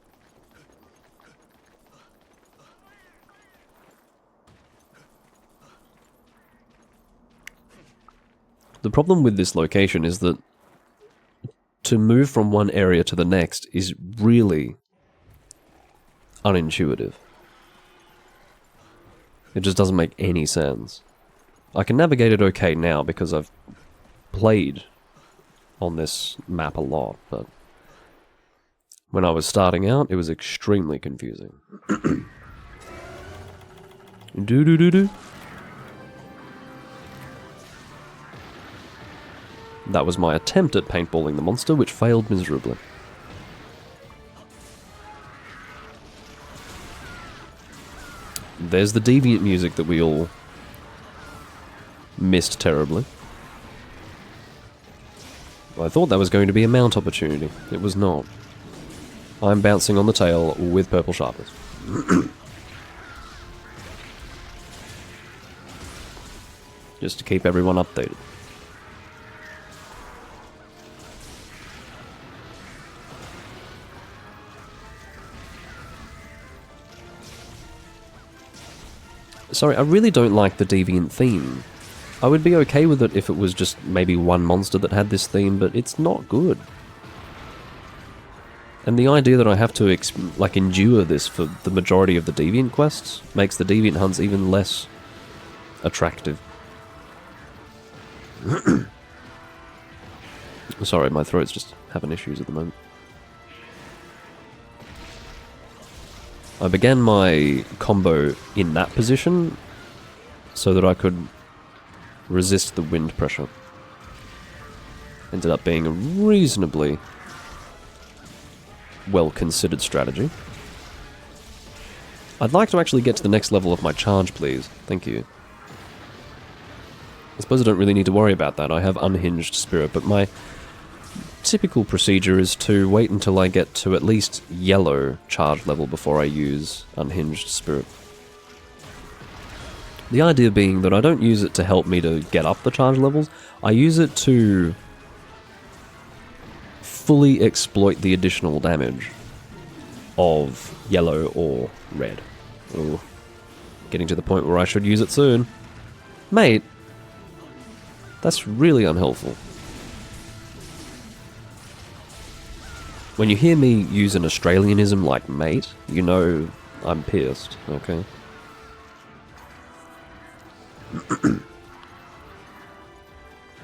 The problem with this location is that to move from one area to the next is really unintuitive. It just doesn't make any sense. I can navigate it okay now because I've played on this map a lot, but when I was starting out, it was extremely confusing. Do-do-do-do. That was my attempt at paintballing the monster, which failed miserably. There's the deviant music that we all missed terribly. I thought that was going to be a mount opportunity. It was not. I'm bouncing on the tail with purple sharpers. Just to keep everyone updated. Sorry, I really don't like the deviant theme. I would be okay with it if it was just maybe one monster that had this theme, but it's not good. And the idea that I have to endure this for the majority of the deviant quests makes the deviant hunts even less attractive. Sorry, my throat's just having issues at the moment. I began my combo in that position so that I could resist the wind pressure. Ended up being a reasonably well-considered strategy. I'd like to actually get to the next level of my charge, please. Thank you. I suppose I don't really need to worry about that. I have unhinged spirit, but my typical procedure is to wait until I get to at least yellow charge level before I use unhinged spirit. The idea being that I don't use it to help me to get up the charge levels, I use it to fully exploit the additional damage of yellow or red. Ooh. Getting to the point where I should use it soon. Mate, that's really unhelpful. When you hear me use an Australianism like mate, you know I'm pissed, okay?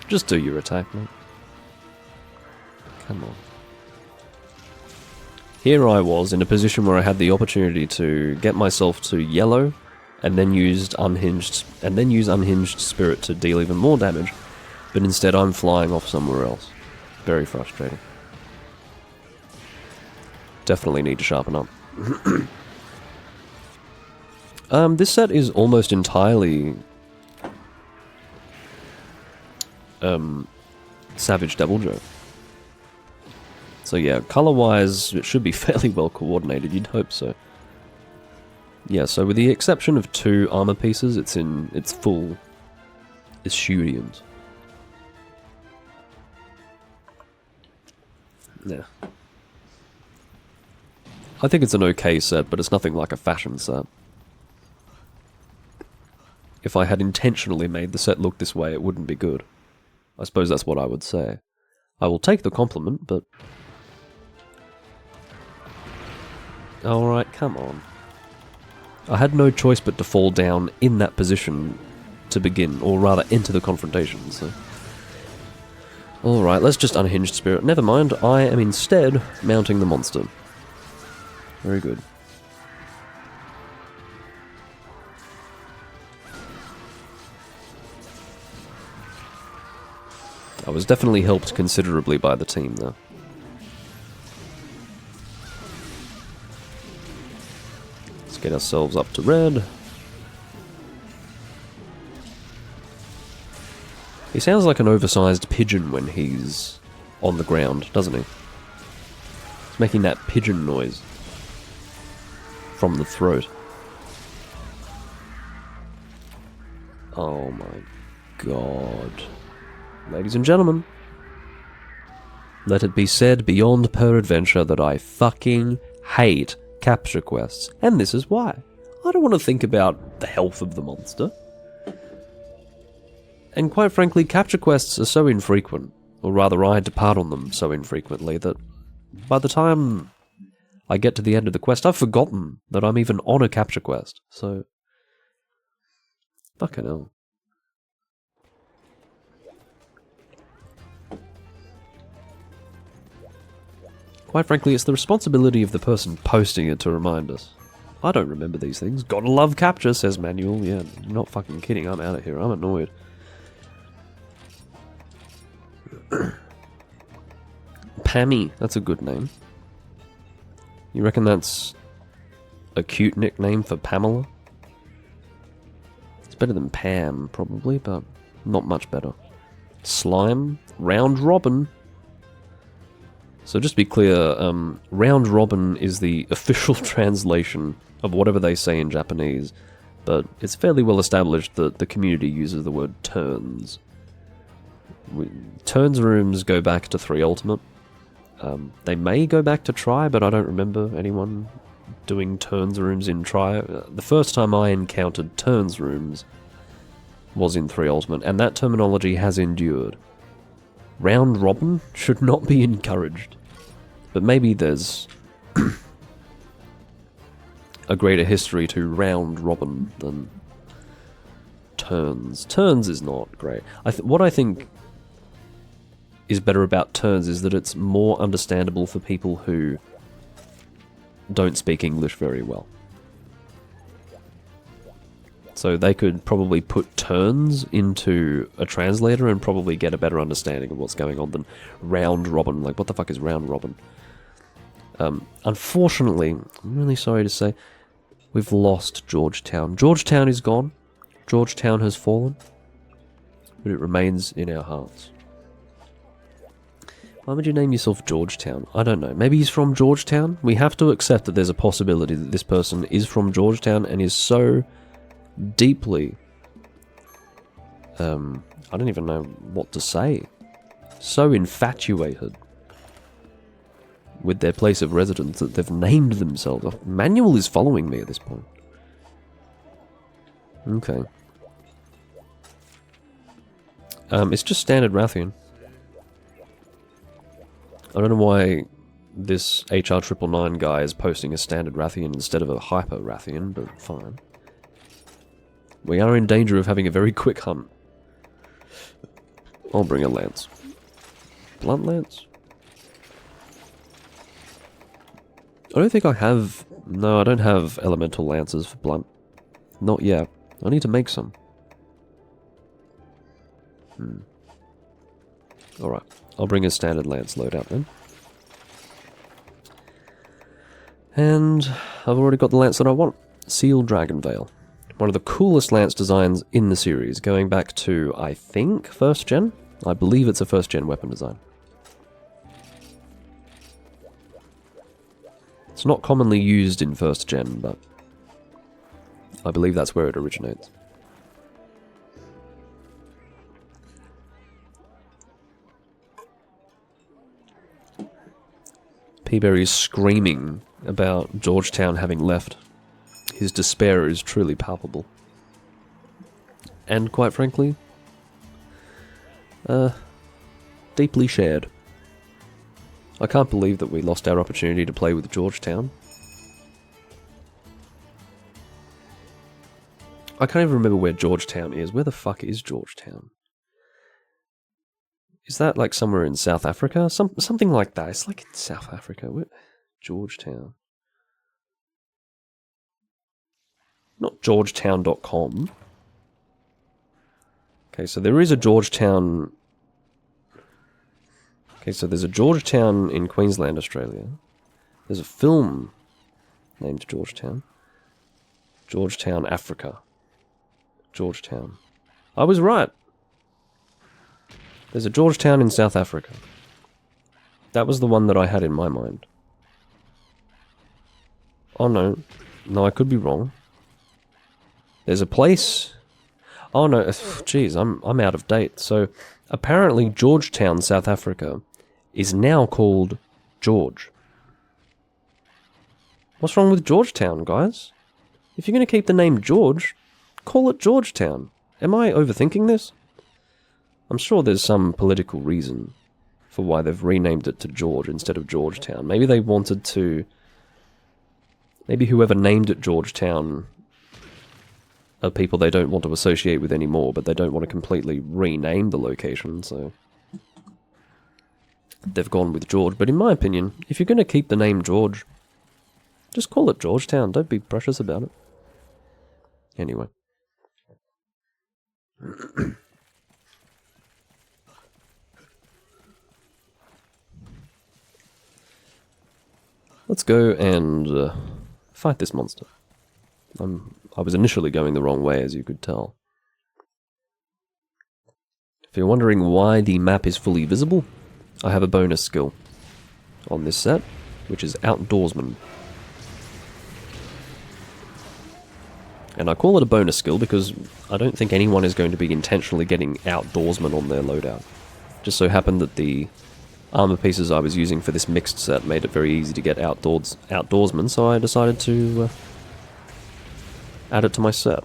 Just do your attack, mate. Come on. here I was in a position where I had the opportunity to get myself to yellow, and then use unhinged spirit to deal even more damage, but instead I'm flying off somewhere else. Very frustrating. Definitely need to sharpen up. This set is almost entirely Savage Devil Joe. So yeah, color-wise, it should be fairly well coordinated, you'd hope so. Yeah, so with the exception of 2 armor pieces, it's full Issudians. Yeah. I think it's an okay set, but it's nothing like a fashion set. If I had intentionally made the set look this way, it wouldn't be good. I suppose that's what I would say. I will take the compliment, but... Alright, come on. I had no choice but to fall down in that position to begin, or rather enter the confrontation, so... Alright, let's just unhinged spirit. Never mind, I am instead mounting the monster. Very good. I was definitely helped considerably by the team, though. Let's get ourselves up to red. He sounds like an oversized pigeon when he's on the ground, doesn't he? He's making that pigeon noise from the throat. Oh my god. Ladies and gentlemen, let it be said beyond peradventure that I fucking hate capture quests. And this is why. I don't want to think about the health of the monster. And quite frankly, capture quests are so infrequent, or rather I depart on them so infrequently, that by the time I get to the end of the quest, I've forgotten that I'm even on a capture quest, so... Fucking hell. Quite frankly, it's the responsibility of the person posting it to remind us. I don't remember these things. Gotta love capture, says Manuel. Yeah, you're not fucking kidding. I'm out of here. I'm annoyed. Pammy. That's a good name. You reckon that's a cute nickname for Pamela? It's better than Pam, probably, but not much better. Slime. Round Robin. So just to be clear, round robin is the official translation of whatever they say in Japanese, but it's fairly well established that the community uses the word turns. Turns rooms go back to 3 Ultimate. They may go back to Try, but I don't remember anyone doing turns rooms in Try. The first time I encountered turns rooms was in 3 Ultimate, and that terminology has endured. Round robin should not be encouraged. But maybe there's a greater history to round robin than turns. Turns is not great. What I think is better about turns is that it's more understandable for people who don't speak English very well. So they could probably put turns into a translator and probably get a better understanding of what's going on than round robin. Like, what the fuck is round robin? Unfortunately, I'm really sorry to say, we've lost Georgetown. Georgetown is gone. Georgetown has fallen. But it remains in our hearts. Why would you name yourself Georgetown? I don't know. Maybe he's from Georgetown? We have to accept that there's a possibility that this person is from Georgetown and is so deeply... I don't even know what to say. So infatuated with their place of residence that they've named themselves. Manuel is following me at this point. Okay. It's just standard Rathian. I don't know why this HR999 guy is posting a standard Rathian instead of a hyper Rathian, but fine. We are in danger of having a very quick hunt. I'll bring a lance. Blunt lance? I don't think I have... No, I don't have elemental lances for blunt. Not yet. I need to make some. Alright, I'll bring a standard lance loadout then. And I've already got the lance that I want. Sealed Dragon Veil. One of the coolest lance designs in the series, going back to, I think, 1st gen? I believe it's a 1st gen weapon design. It's not commonly used in 1st gen, but I believe that's where it originates. Peaberry is screaming about Georgetown having left. His despair is truly palpable. And quite frankly, deeply shared. I can't believe that we lost our opportunity to play with Georgetown. I can't even remember where Georgetown is. Where the fuck is Georgetown? Is that like somewhere in South Africa? Something like that. It's like in South Africa. Where? Georgetown. Not Georgetown.com. Okay, so there is a Georgetown... Okay, so there's a Georgetown in Queensland, Australia. There's a film named Georgetown. Georgetown, Africa. Georgetown. I was right. There's a Georgetown in South Africa. That was the one that I had in my mind. Oh no. No, I could be wrong. There's a place... Oh no, jeez, I'm out of date. So, apparently Georgetown, South Africa, is now called George. What's wrong with Georgetown, guys? If you're going to keep the name George, call it Georgetown. Am I overthinking this? I'm sure there's some political reason for why they've renamed it to George instead of Georgetown. Maybe they wanted to... Maybe whoever named it Georgetown are people they don't want to associate with anymore, but they don't want to completely rename the location, so... They've gone with George, but in my opinion, if you're going to keep the name George, just call it Georgetown, don't be precious about it. Anyway. Let's go and fight this monster. I was initially going the wrong way, as you could tell. If you're wondering why the map is fully visible, I have a bonus skill on this set, which is Outdoorsman. And I call it a bonus skill because I don't think anyone is going to be intentionally getting Outdoorsman on their loadout. Just so happened that the armor pieces I was using for this mixed set made it very easy to get Outdoorsman, so I decided to add it to my set.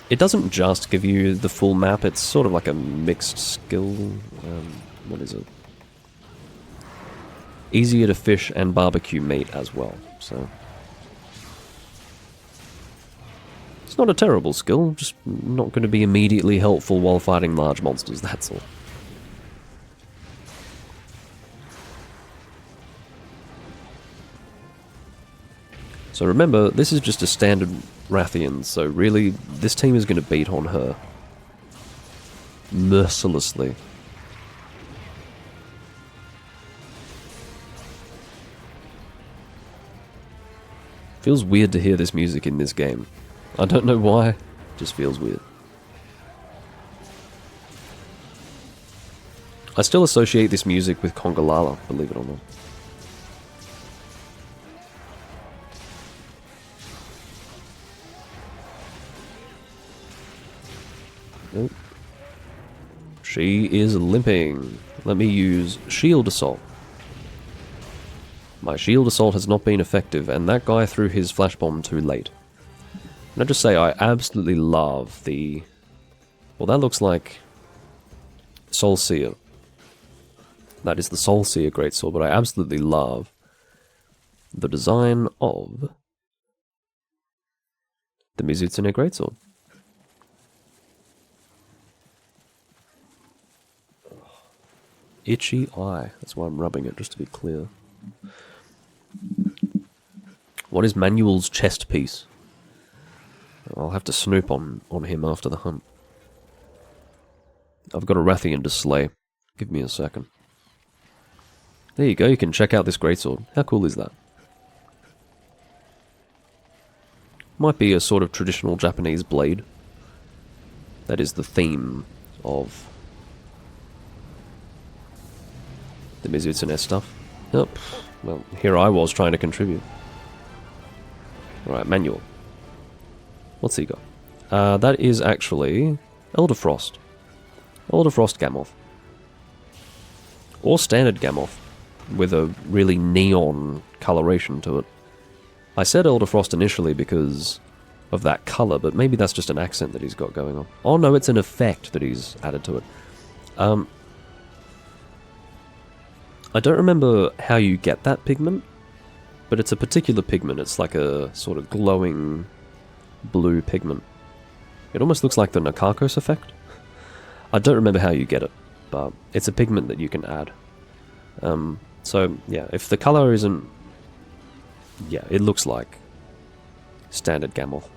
It doesn't just give you the full map, it's sort of like a mixed skill. What is it? Easier to fish and barbecue meat as well, so... It's not a terrible skill, just not going to be immediately helpful while fighting large monsters, that's all. So remember, this is just a standard Rathian, so really, this team is going to beat on her. Mercilessly. Feels weird to hear this music in this game. I don't know why, it just feels weird. I still associate this music with Congalala, believe it or not. Nope. She is limping. Let me use Shield Assault. My Shield Assault has not been effective, and that guy threw his flash bomb too late. And I just say I absolutely love the... Well, that looks like Soul Seer. That is the Soul Seer Greatsword, but I absolutely love the design of the Mizutsune Greatsword. Itchy eye. That's why I'm rubbing it, just to be clear. What is Manuel's chest piece? I'll have to snoop on him after the hunt. I've got a Rathian to slay. Give me a second. There you go, you can check out this greatsword. How cool is that? Might be a sort of traditional Japanese blade. That is the theme of the Mizutsune stuff. Oh, well, here I was trying to contribute. Alright, Manuel. What's he got? That is actually Elder Frost. Elder Frost Gamoth. Or standard Gamoth, with a really neon coloration to it. I said Elder Frost initially because of that colour, but maybe that's just an accent that he's got going on. Oh no, it's an effect that he's added to it. I don't remember how you get that pigment, but it's a particular pigment. It's like a sort of glowing blue pigment. It almost looks like the Nakakos effect. I don't remember how you get it, but it's a pigment that you can add. So, yeah, if the colour isn't... Yeah, it looks like standard Gamoth.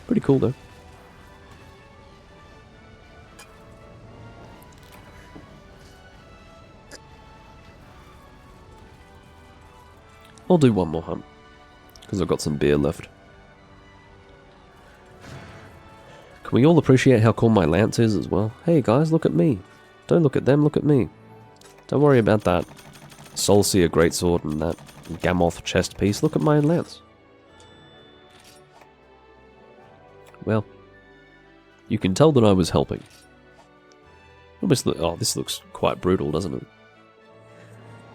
Pretty cool, though. I'll do one more hunt, because I've got some beer left. Can we all appreciate how cool my lance is as well? Hey guys, look at me. Don't look at them, look at me. Don't worry about that Soulseer greatsword and that Gamoth chest piece. Look at my lance. Well, you can tell that I was helping. Oh, this looks quite brutal, doesn't it?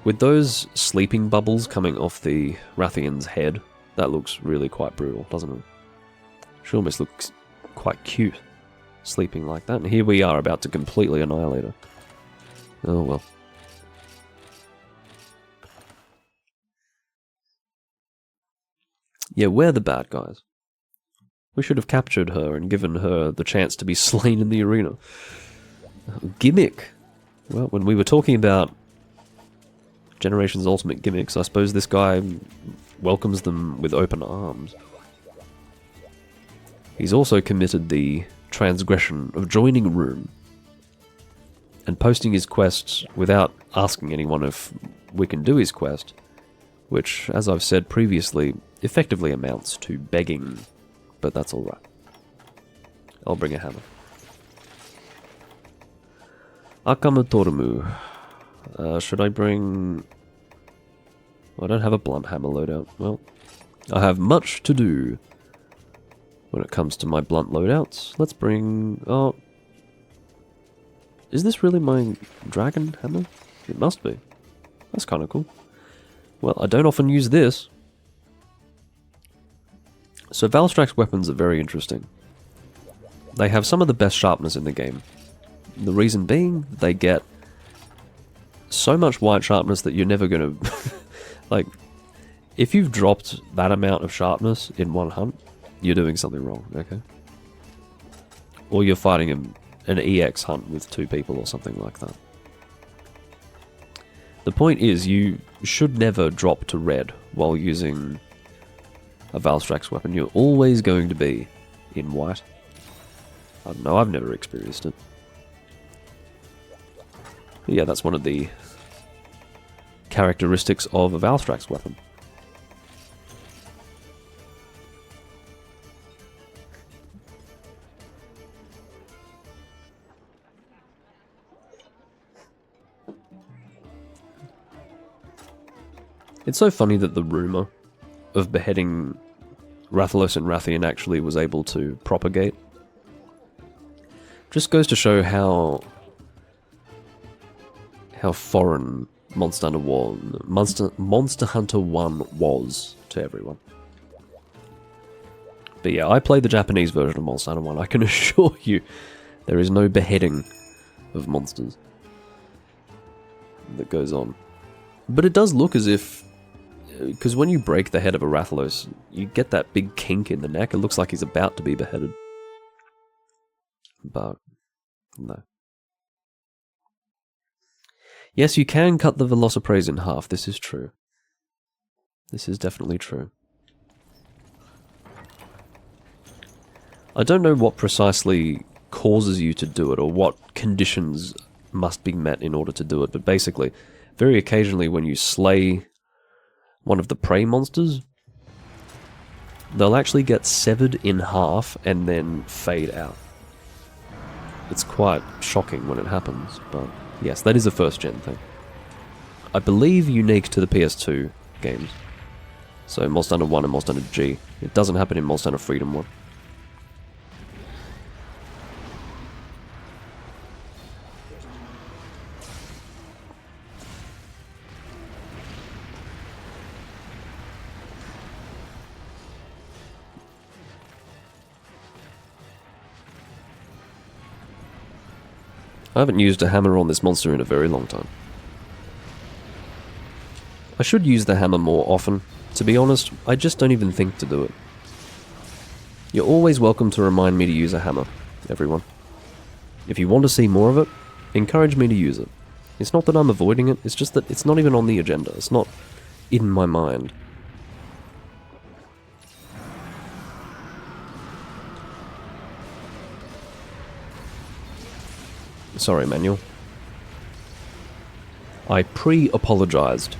With those sleeping bubbles coming off the Rathian's head, that looks really quite brutal, doesn't it? She almost looks quite cute, sleeping like that. And here we are about to completely annihilate her. Oh well. Yeah, we're the bad guys. We should have captured her and given her the chance to be slain in the arena. Gimmick! Well, when we were talking about Generation's ultimate gimmicks, I suppose this guy welcomes them with open arms. He's also committed the transgression of joining a room and posting his quests without asking anyone if we can do his quest, which, as I've said previously, effectively amounts to begging, but that's alright. I'll bring a hammer. Akama Torumu. Should I bring... I don't have a blunt hammer loadout. Well, I have much to do when it comes to my blunt loadouts. Let's bring... Oh... Is this really my dragon hammer? It must be. That's kind of cool. Well, I don't often use this. So Valstrax's weapons are very interesting. They have some of the best sharpness in the game. The reason being, they get so much white sharpness that you're never going to... like, if you've dropped that amount of sharpness in one hunt, you're doing something wrong, okay? Or you're fighting an EX hunt with 2 people or something like that. The point is, you should never drop to red while using a Valstrax's weapon. You're always going to be in white. I don't know, I've never experienced it. But yeah, that's one of the characteristics of a Valstrax's weapon. It's so funny that the rumour of beheading Rathalos and Rathian actually was able to propagate. Just goes to show how foreign Monster Hunter 1 was to everyone. But yeah, I played the Japanese version of Monster Hunter 1. I can assure you there is no beheading of monsters that goes on. But it does look as if... Because when you break the head of a Rathalos, you get that big kink in the neck. It looks like he's about to be beheaded. But, no. Yes, you can cut the Velocipraise in half. This is true. This is definitely true. I don't know what precisely causes you to do it, or what conditions must be met in order to do it, but basically, very occasionally when you slay one of the prey monsters, they'll actually get severed in half and then fade out. It's quite shocking when it happens, but yes, that is a first-gen thing. I believe unique to the PS2 games. So Monster Hunter 1 and Monster Hunter G. It doesn't happen in Monster Hunter Freedom 1. I haven't used a hammer on this monster in a very long time. I should use the hammer more often. To be honest, I just don't even think to do it. You're always welcome to remind me to use a hammer, everyone. If you want to see more of it, encourage me to use it. It's not that I'm avoiding it, it's just that it's not even on the agenda. It's not in my mind. Sorry, Manuel. I pre-apologized.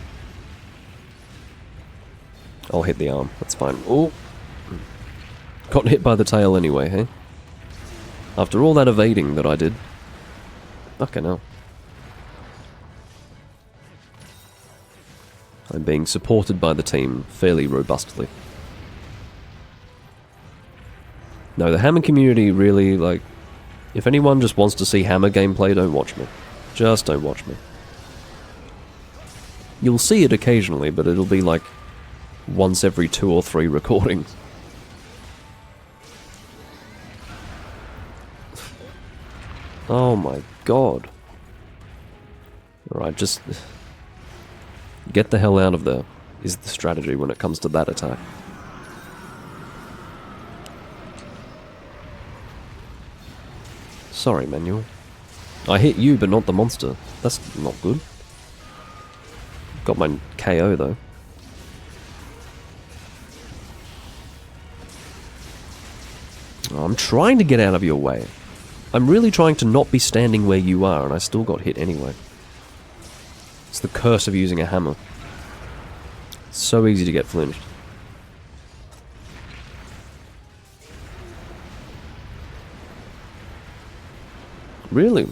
I'll hit the arm, that's fine. Oh! Got hit by the tail anyway, hey? After all that evading that I did. Fucking hell. I'm being supported by the team fairly robustly. No, the Hammer community really, like... If anyone just wants to see Hammer gameplay, don't watch me. Just don't watch me. You'll see it occasionally, but it'll be like once every 2 or 3 recordings. Oh my god. Alright, just... get the hell out of there, is the strategy when it comes to that attack. Sorry, Manuel. I hit you, but not the monster. That's not good. Got my KO, though. Oh, I'm trying to get out of your way. I'm really trying to not be standing where you are, and I still got hit anyway. It's the curse of using a hammer. It's so easy to get flinched. Really?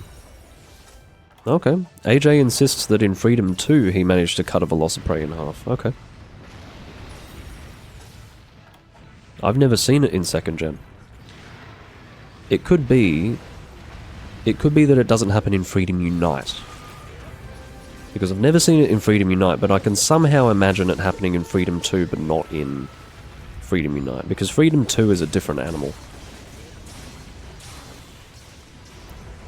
Okay. AJ insists that in Freedom 2 he managed to cut a Velociprey in half. Okay. I've never seen it in 2nd gen. It could be that it doesn't happen in Freedom Unite. Because I've never seen it in Freedom Unite, but I can somehow imagine it happening in Freedom 2, but not in Freedom Unite. Because Freedom 2 is a different animal.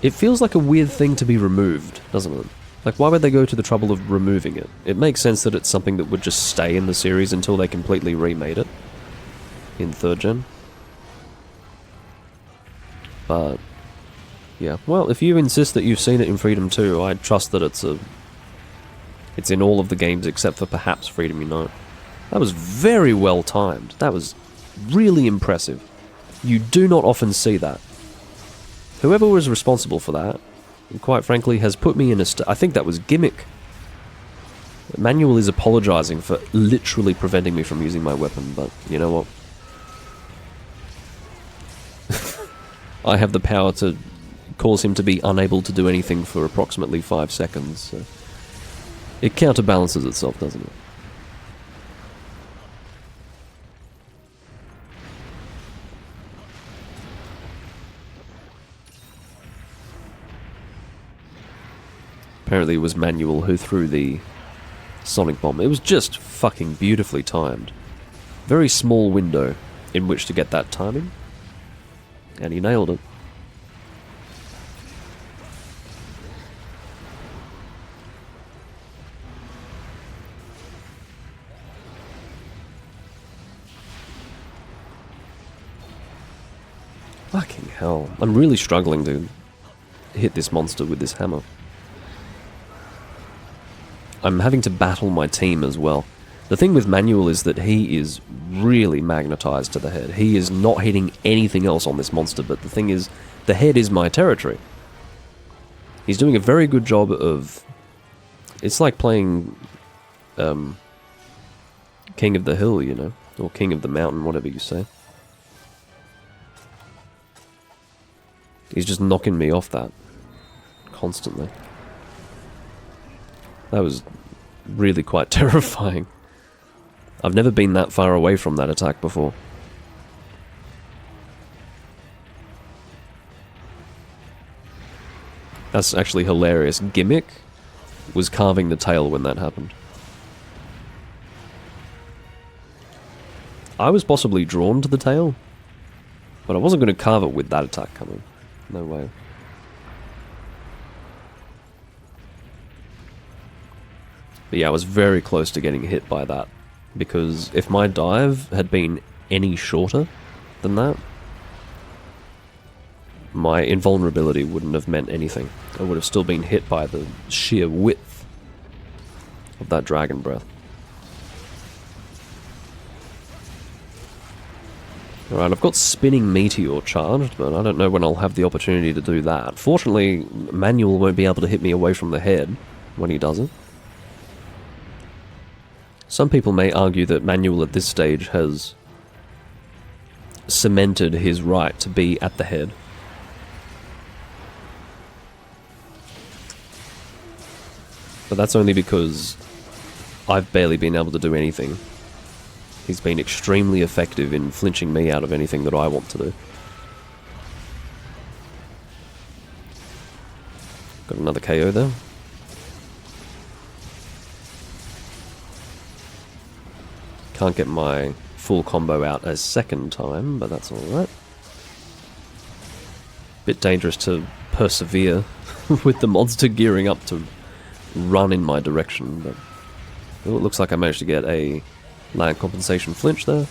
It feels like a weird thing to be removed, doesn't it? Like, why would they go to the trouble of removing it? It makes sense that it's something that would just stay in the series until they completely remade it in 3rd gen. But, yeah. Well, if you insist that you've seen it in Freedom 2, I trust that it's in all of the games except for perhaps Freedom Unite. That was very well timed. That was really impressive. You do not often see that. Whoever was responsible for that, quite frankly, has put me in a I think that was Gimmick. Manuel is apologizing for literally preventing me from using my weapon, but you know what? I have the power to cause him to be unable to do anything for approximately 5 seconds, so it counterbalances itself, doesn't it? Apparently it was Manuel who threw the sonic bomb. It was just fucking beautifully timed. Very small window in which to get that timing. And he nailed it. Fucking hell. I'm really struggling to hit this monster with this hammer. I'm having to battle my team as well. The thing with Manuel is that he is really magnetized to the head. He is not hitting anything else on this monster, but the thing is, the head is my territory. He's doing a very good job of... It's like playing King of the Hill, you know? Or King of the Mountain, whatever you say. He's just knocking me off that. Constantly. That was really quite terrifying. I've never been that far away from that attack before. That's actually hilarious. Gimmick was carving the tail when that happened. I was possibly drawn to the tail, but I wasn't going to carve it with that attack coming. No way. But yeah, I was very close to getting hit by that, because if my dive had been any shorter than that, my invulnerability wouldn't have meant anything. I would have still been hit by the sheer width of that dragon breath. Alright, I've got Spinning Meteor charged, but I don't know when I'll have the opportunity to do that. Fortunately, Manuel won't be able to hit me away from the head when he does it. Some people may argue that Manuel at this stage has cemented his right to be at the head. But that's only because I've barely been able to do anything. He's been extremely effective in flinching me out of anything that I want to do. Got another KO there. Can't get my full combo out a second time, but that's alright. Bit dangerous to persevere with the monster gearing up to run in my direction, but oh, it looks like I managed to get a land compensation flinch there.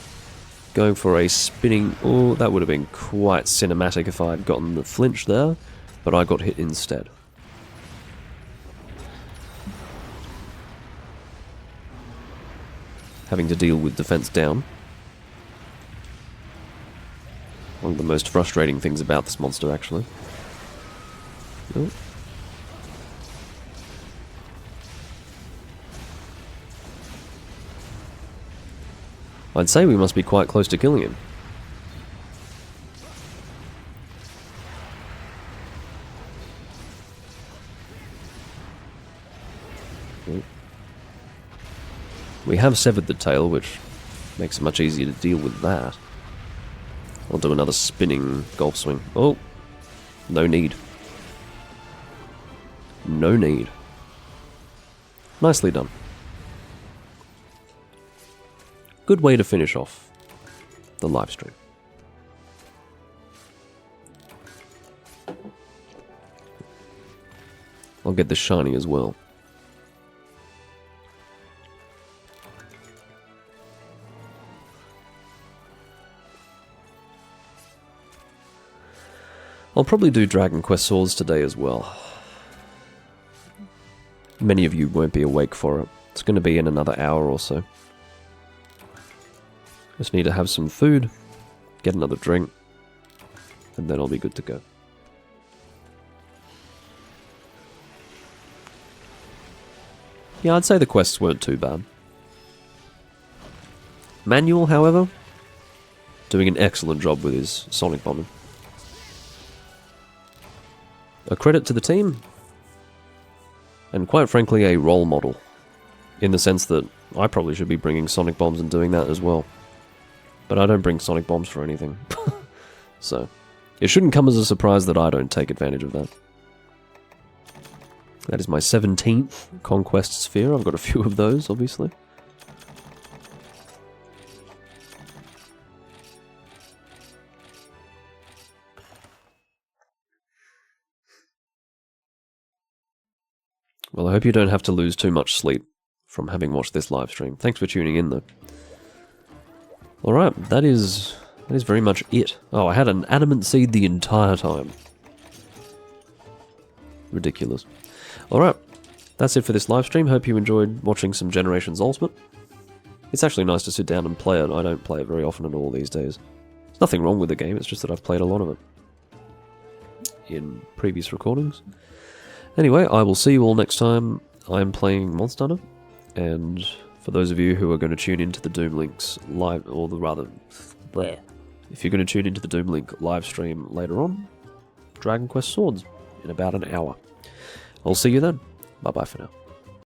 Going for a spinning... Oh, that would have been quite cinematic if I had gotten the flinch there, but I got hit instead. Having to deal with defense down. One of the most frustrating things about this monster, actually. Oh. I'd say we must be quite close to killing him. We have severed the tail, which makes it much easier to deal with that. I'll do another spinning golf swing. Oh! No need. No need. Nicely done. Good way to finish off the live stream. I'll get this shiny as well. I'll probably do Dragon Quest Swords today as well. Many of you won't be awake for it. It's going to be in another hour or so. Just need to have some food, get another drink, and then I'll be good to go. Yeah, I'd say the quests weren't too bad. Manuel, however, doing an excellent job with his sonic bombing. A credit to the team, and quite frankly a role model, in the sense that I probably should be bringing sonic bombs and doing that as well. But I don't bring sonic bombs for anything. So, it shouldn't come as a surprise that I don't take advantage of that. That is my 17th Conquest Sphere. I've got a few of those, obviously. Well, I hope you don't have to lose too much sleep from having watched this live stream. Thanks for tuning in, though. Alright, that is very much it. Oh, I had an adamant seed the entire time. Ridiculous. Alright, that's it for this live stream. Hope you enjoyed watching some Generations Ultimate. It's actually nice to sit down and play it. I don't play it very often at all these days. There's nothing wrong with the game, it's just that I've played a lot of it in previous recordings. Anyway, I will see you all next time. I'm playing Monster Hunter, and for those of you who are going to tune into the Doom Link's live, or rather, if you're going to tune into the Doom Link live stream later on, Dragon Quest Swords in about an hour. I'll see you then. Bye bye for now.